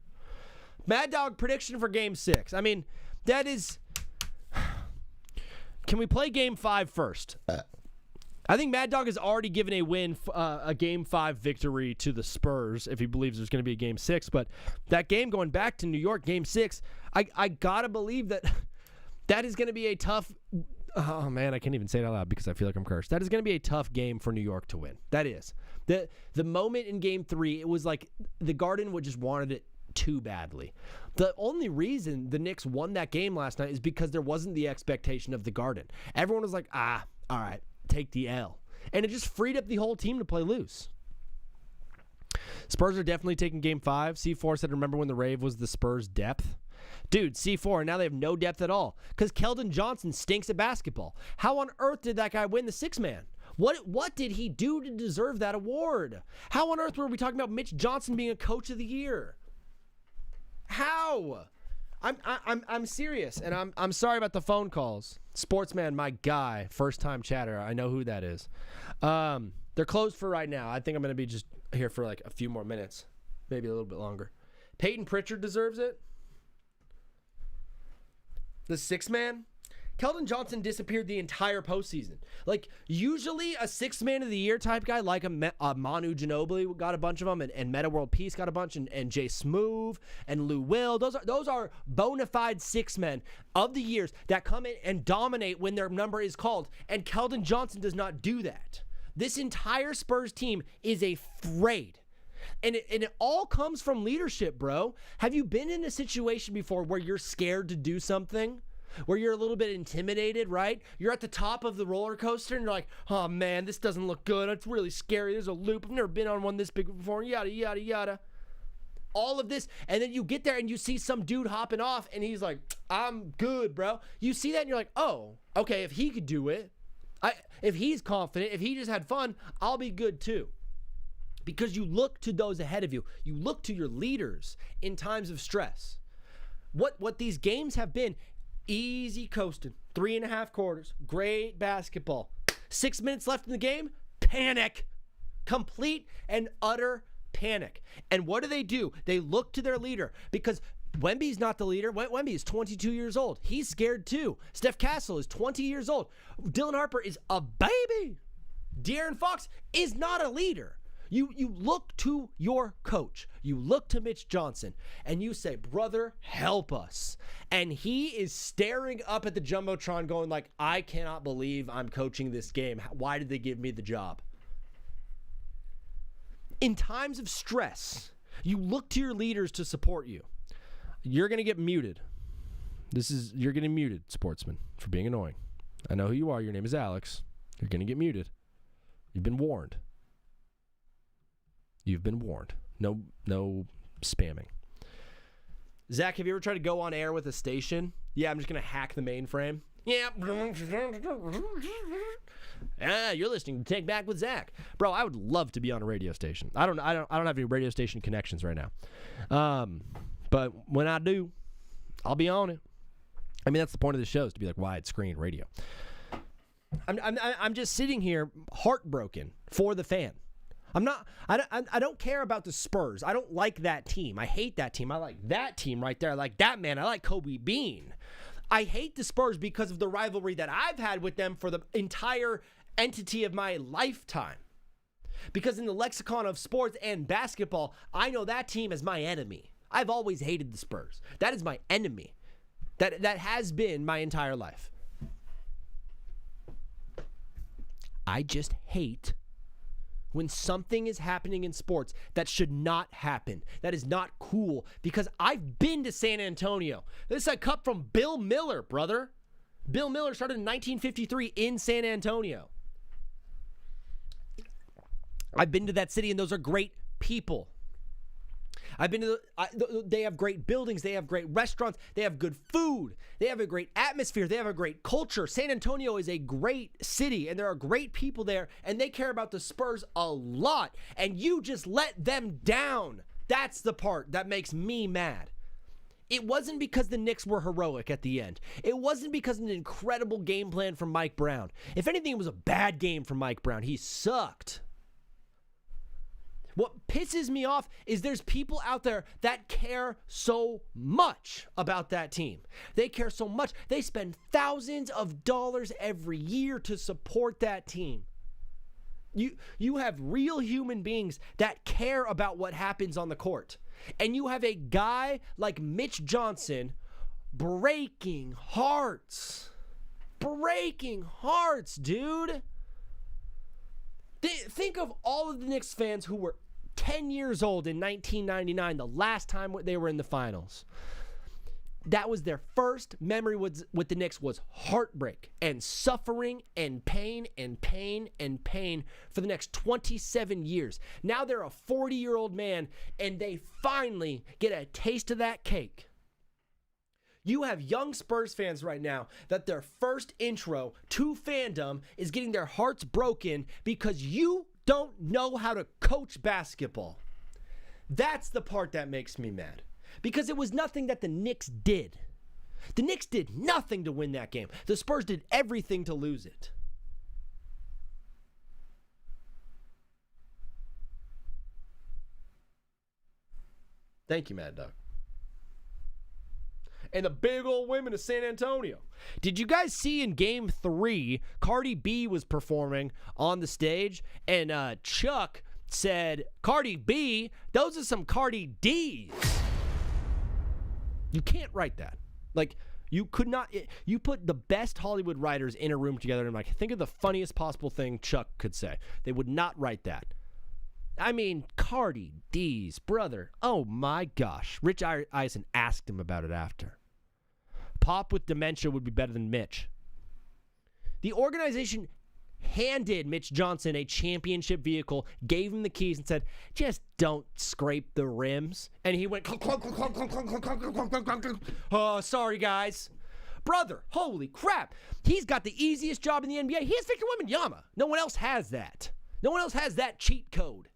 Mad Dog prediction for Game 6. I mean, that is. Can we play Game 5 first? I think Mad Dog has already given a Game 5 victory to the Spurs if he believes there's going to be a Game 6. But that game going back to New York, Game 6, I got to believe that is going to be a tough – oh, man, I can't even say it out loud because I feel like I'm cursed. That is going to be a tough game for New York to win. That is. The moment in Game 3, it was like the Garden would just wanted it too badly. The only reason the Knicks won that game last night is because there wasn't the expectation of the Garden. Everyone was like, all right, take the L. And it just freed up the whole team to play loose. Spurs are definitely taking Game 5. C4 said, remember when the rave was the Spurs' depth? Dude, C4, now they have no depth at all because Keldon Johnson stinks at basketball. How on earth did that guy win the six-man? What did he do to deserve that award? How on earth were we talking about Mitch Johnson being a coach of the year? How? I'm serious, and I'm sorry about the phone calls. Sportsman, my guy, first time chatter. I know who that is. They're closed for right now. I think I'm gonna be just here for like a few more minutes, maybe a little bit longer. Peyton Pritchard deserves it. The six-man. Keldon Johnson disappeared the entire postseason. Like, usually a six-man of the year type guy, like a Manu Ginobili got a bunch of them, and Meta World Peace got a bunch, and Jay Smoove and Lou Will. Those are bona fide six-men of the years that come in and dominate when their number is called, and Keldon Johnson does not do that. This entire Spurs team is afraid. And it all comes from leadership, bro. Have you been in a situation before where you're scared to do something? Where you're a little bit intimidated, right? You're at the top of the roller coaster and you're like, oh man, this doesn't look good. It's really scary. There's a loop. I've never been on one this big before. Yada, yada, yada. All of this. And then you get there and you see some dude hopping off and he's like, I'm good, bro. You see that and you're like, oh, okay, if he could do it, if he's confident, if he just had fun, I'll be good too. Because you look to those ahead of you. You look to your leaders in times of stress. What these games have been, easy coasting, 3.5 quarters, great basketball. 6 minutes left in the game, panic. Complete and utter panic. And what do? They look to their leader because Wemby's not the leader. Wemby is 22 years old. He's scared too. Steph Castle is 20 years old. Dylan Harper is a baby. De'Aaron Fox is not a leader. You look to your coach. You look to Mitch Johnson, and you say, brother, help us. And he is staring up at the Jumbotron going like, I cannot believe I'm coaching this game. Why did they give me the job? In times of stress, you look to your leaders to support you. You're going to get muted. You're getting muted, sportsman, for being annoying. I know who you are. Your name is Alex. You're going to get muted. You've been warned. You've been warned. No spamming. Zach, have you ever tried to go on air with a station? Yeah, I'm just going to hack the mainframe. Yeah. You're listening to Take Back with Zach. Bro, I would love to be on a radio station. I don't have any radio station connections right now. But when I do, I'll be on it. I mean, that's the point of the show, is to be like widescreen radio. I'm just sitting here heartbroken for the fan. I don't care about the Spurs. I don't like that team. I hate that team. I like that team right there. I like that man. I like Kobe Bean. I hate the Spurs because of the rivalry that I've had with them for the entire entity of my lifetime. Because in the lexicon of sports and basketball, I know that team as my enemy. I've always hated the Spurs. That is my enemy. That has been my entire life. I just hate when something is happening in sports that should not happen. That is not cool, because I've been to San Antonio. This is a cup from Bill Miller, brother. Bill Miller started in 1953 in San Antonio. I've been to that city, and those are great people. I've been to they have great buildings, they have great restaurants, they have good food, they have a great atmosphere, they have a great culture. San Antonio is a great city, and there are great people there, and they care about the Spurs a lot, and you just let them down. That's the part that makes me mad. It wasn't because the Knicks were heroic at the end. It wasn't because of an incredible game plan from Mike Brown. If anything, it was a bad game from Mike Brown. He sucked. What pisses me off is there's people out there that care so much about that team. They care so much. They spend thousands of dollars every year to support that team. You have real human beings that care about what happens on the court. And you have a guy like Mitch Johnson breaking hearts. Breaking hearts, dude. Think of all of the Knicks fans who were 10 years old in 1999, the last time they were in the finals. That was their first memory with the Knicks, was heartbreak and suffering and pain and pain and pain for the next 27 years. Now they're a 40-year-old man, and they finally get a taste of that cake. You have young Spurs fans right now that their first intro to fandom is getting their hearts broken because you don't know how to coach basketball. That's the part that makes me mad. Because it was nothing that the Knicks did. The Knicks did nothing to win that game. The Spurs did everything to lose it. Thank you, Mad Dog. And the big old women of San Antonio. Did you guys see in Game 3, Cardi B was performing on the stage, and Chuck said, "Cardi B, those are some Cardi D's." You can't write that. Like, you could not. You put the best Hollywood writers in a room together, and like, think of the funniest possible thing Chuck could say. They would not write that. I mean, Cardi D's, brother. Oh my gosh. Rich Eisen asked him about it after. Pop with dementia would be better than Mitch. The organization handed Mitch Johnson a championship vehicle, gave him the keys, and said, "Just don't scrape the rims." And he went, "Oh, sorry, guys." Brother, holy crap. He's got the easiest job in the NBA. He has Victor Wembanyama. No one else has that. No one else has that cheat code.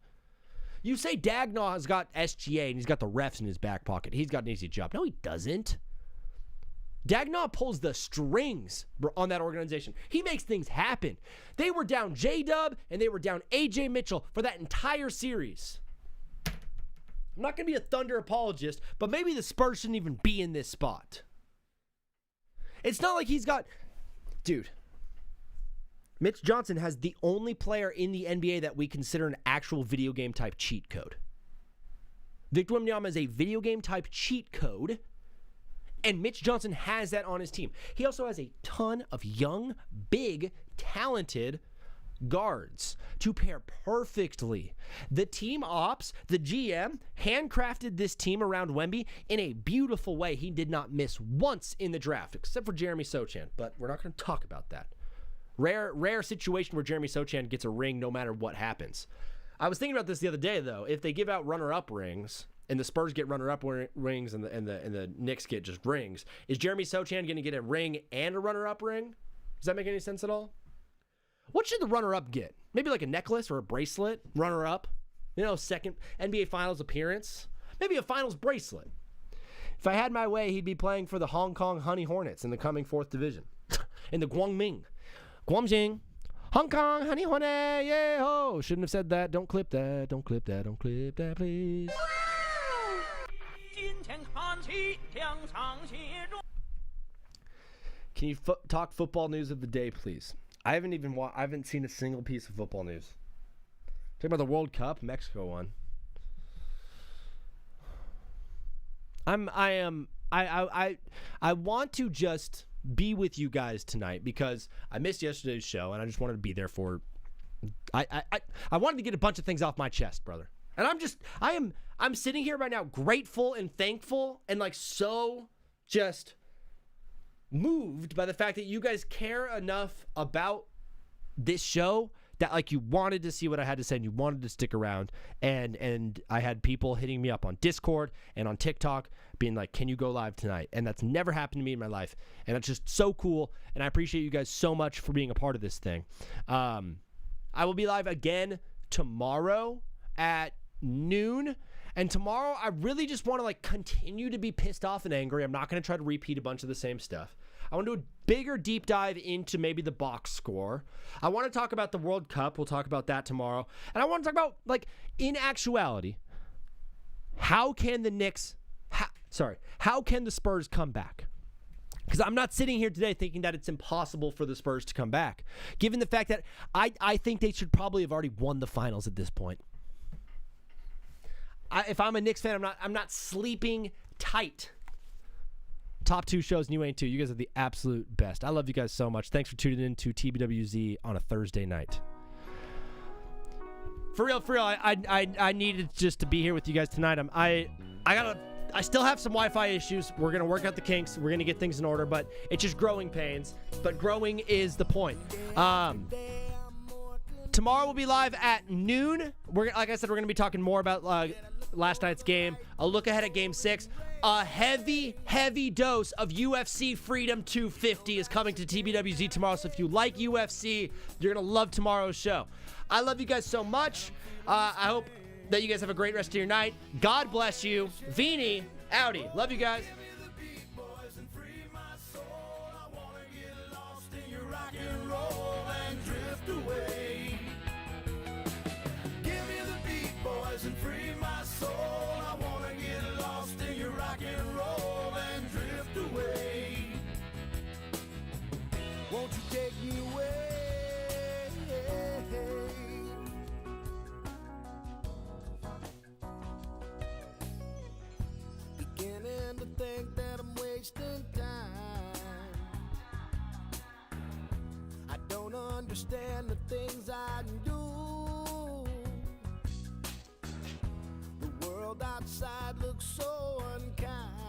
You say Dagnall has got SGA and he's got the refs in his back pocket. He's got an easy job. No, he doesn't. Dagnall pulls the strings on that organization. He makes things happen. They were down J-Dub and they were down AJ Mitchell for that entire series. I'm not going to be a Thunder apologist, but maybe the Spurs shouldn't even be in this spot. It's not like he's got... Dude, Mitch Johnson has the only player in the NBA that we consider an actual video game type cheat code. Victor Wembanyama is a video game type cheat code, and Mitch Johnson has that on his team. He also has a ton of young, big, talented guards to pair perfectly. The team ops, the GM, handcrafted this team around Wemby in a beautiful way. He did not miss once in the draft, except for Jeremy Sochan, but we're not going to talk about that. Rare situation where Jeremy Sochan gets a ring no matter what happens. I was thinking about this the other day, though. If they give out runner-up rings and the Spurs get runner-up rings and the Knicks get just rings, is Jeremy Sochan going to get a ring and a runner-up ring? Does that make any sense at all? What should the runner-up get? Maybe like a necklace or a bracelet? Runner-up? You know, second NBA Finals appearance? Maybe a Finals bracelet. If I had my way, he'd be playing for the Hong Kong Honey Hornets in the coming 4th division. In the Guangming. Guangxing. Hong Kong Honey Hornet. Yeah, ho. Shouldn't have said that. Don't clip that. Don't clip that. Don't clip that, please. Can you talk football news of the day, please? I haven't seen a single piece of football news. Talk about the World Cup. Mexico won. I want to just be with you guys tonight because I missed yesterday's show and I just wanted to be there for I wanted to get a bunch of things off my chest, brother. And I'm sitting here right now grateful and thankful and like so just moved by the fact that you guys care enough about this show that like you wanted to see what I had to say and you wanted to stick around. And I had people hitting me up on Discord and on TikTok being like, can you go live tonight? And that's never happened to me in my life. And it's just so cool. And I appreciate you guys so much for being a part of this thing. I will be live again tomorrow at noon. And tomorrow, I really just want to like continue to be pissed off and angry. I'm not going to try to repeat a bunch of the same stuff. I want to do a bigger deep dive into maybe the box score. I want to talk about the World Cup. We'll talk about that tomorrow. And I want to talk about, like, in actuality, how can the how can the Spurs come back? Because I'm not sitting here today thinking that it's impossible for the Spurs to come back, given the fact that I think they should probably have already won the finals at this point. If I'm a Knicks fan, I'm not sleeping tight. Top 2 shows, and you ain't too. You guys are the absolute best. I love you guys so much. Thanks for tuning in to TBWZ on a Thursday night. For real, I needed just to be here with you guys tonight. I still have some Wi-Fi issues. We're gonna work out the kinks. We're gonna get things in order, but it's just growing pains. But growing is the point. Tomorrow we'll be live at noon. Like I said, we're going to be talking more about last night's game, a look ahead at Game 6. A heavy, heavy dose of UFC Freedom 250 is coming to TBWZ tomorrow, so if you like UFC, you're going to love tomorrow's show. I love you guys so much. I hope that you guys have a great rest of your night. God bless you. Vini, Audi. Love you guys. And free my soul. I wanna get lost in your rock and roll and drift away. Won't you take me away? Beginning to think that I'm wasting time. I don't understand the things I do. The world outside looks so unkind.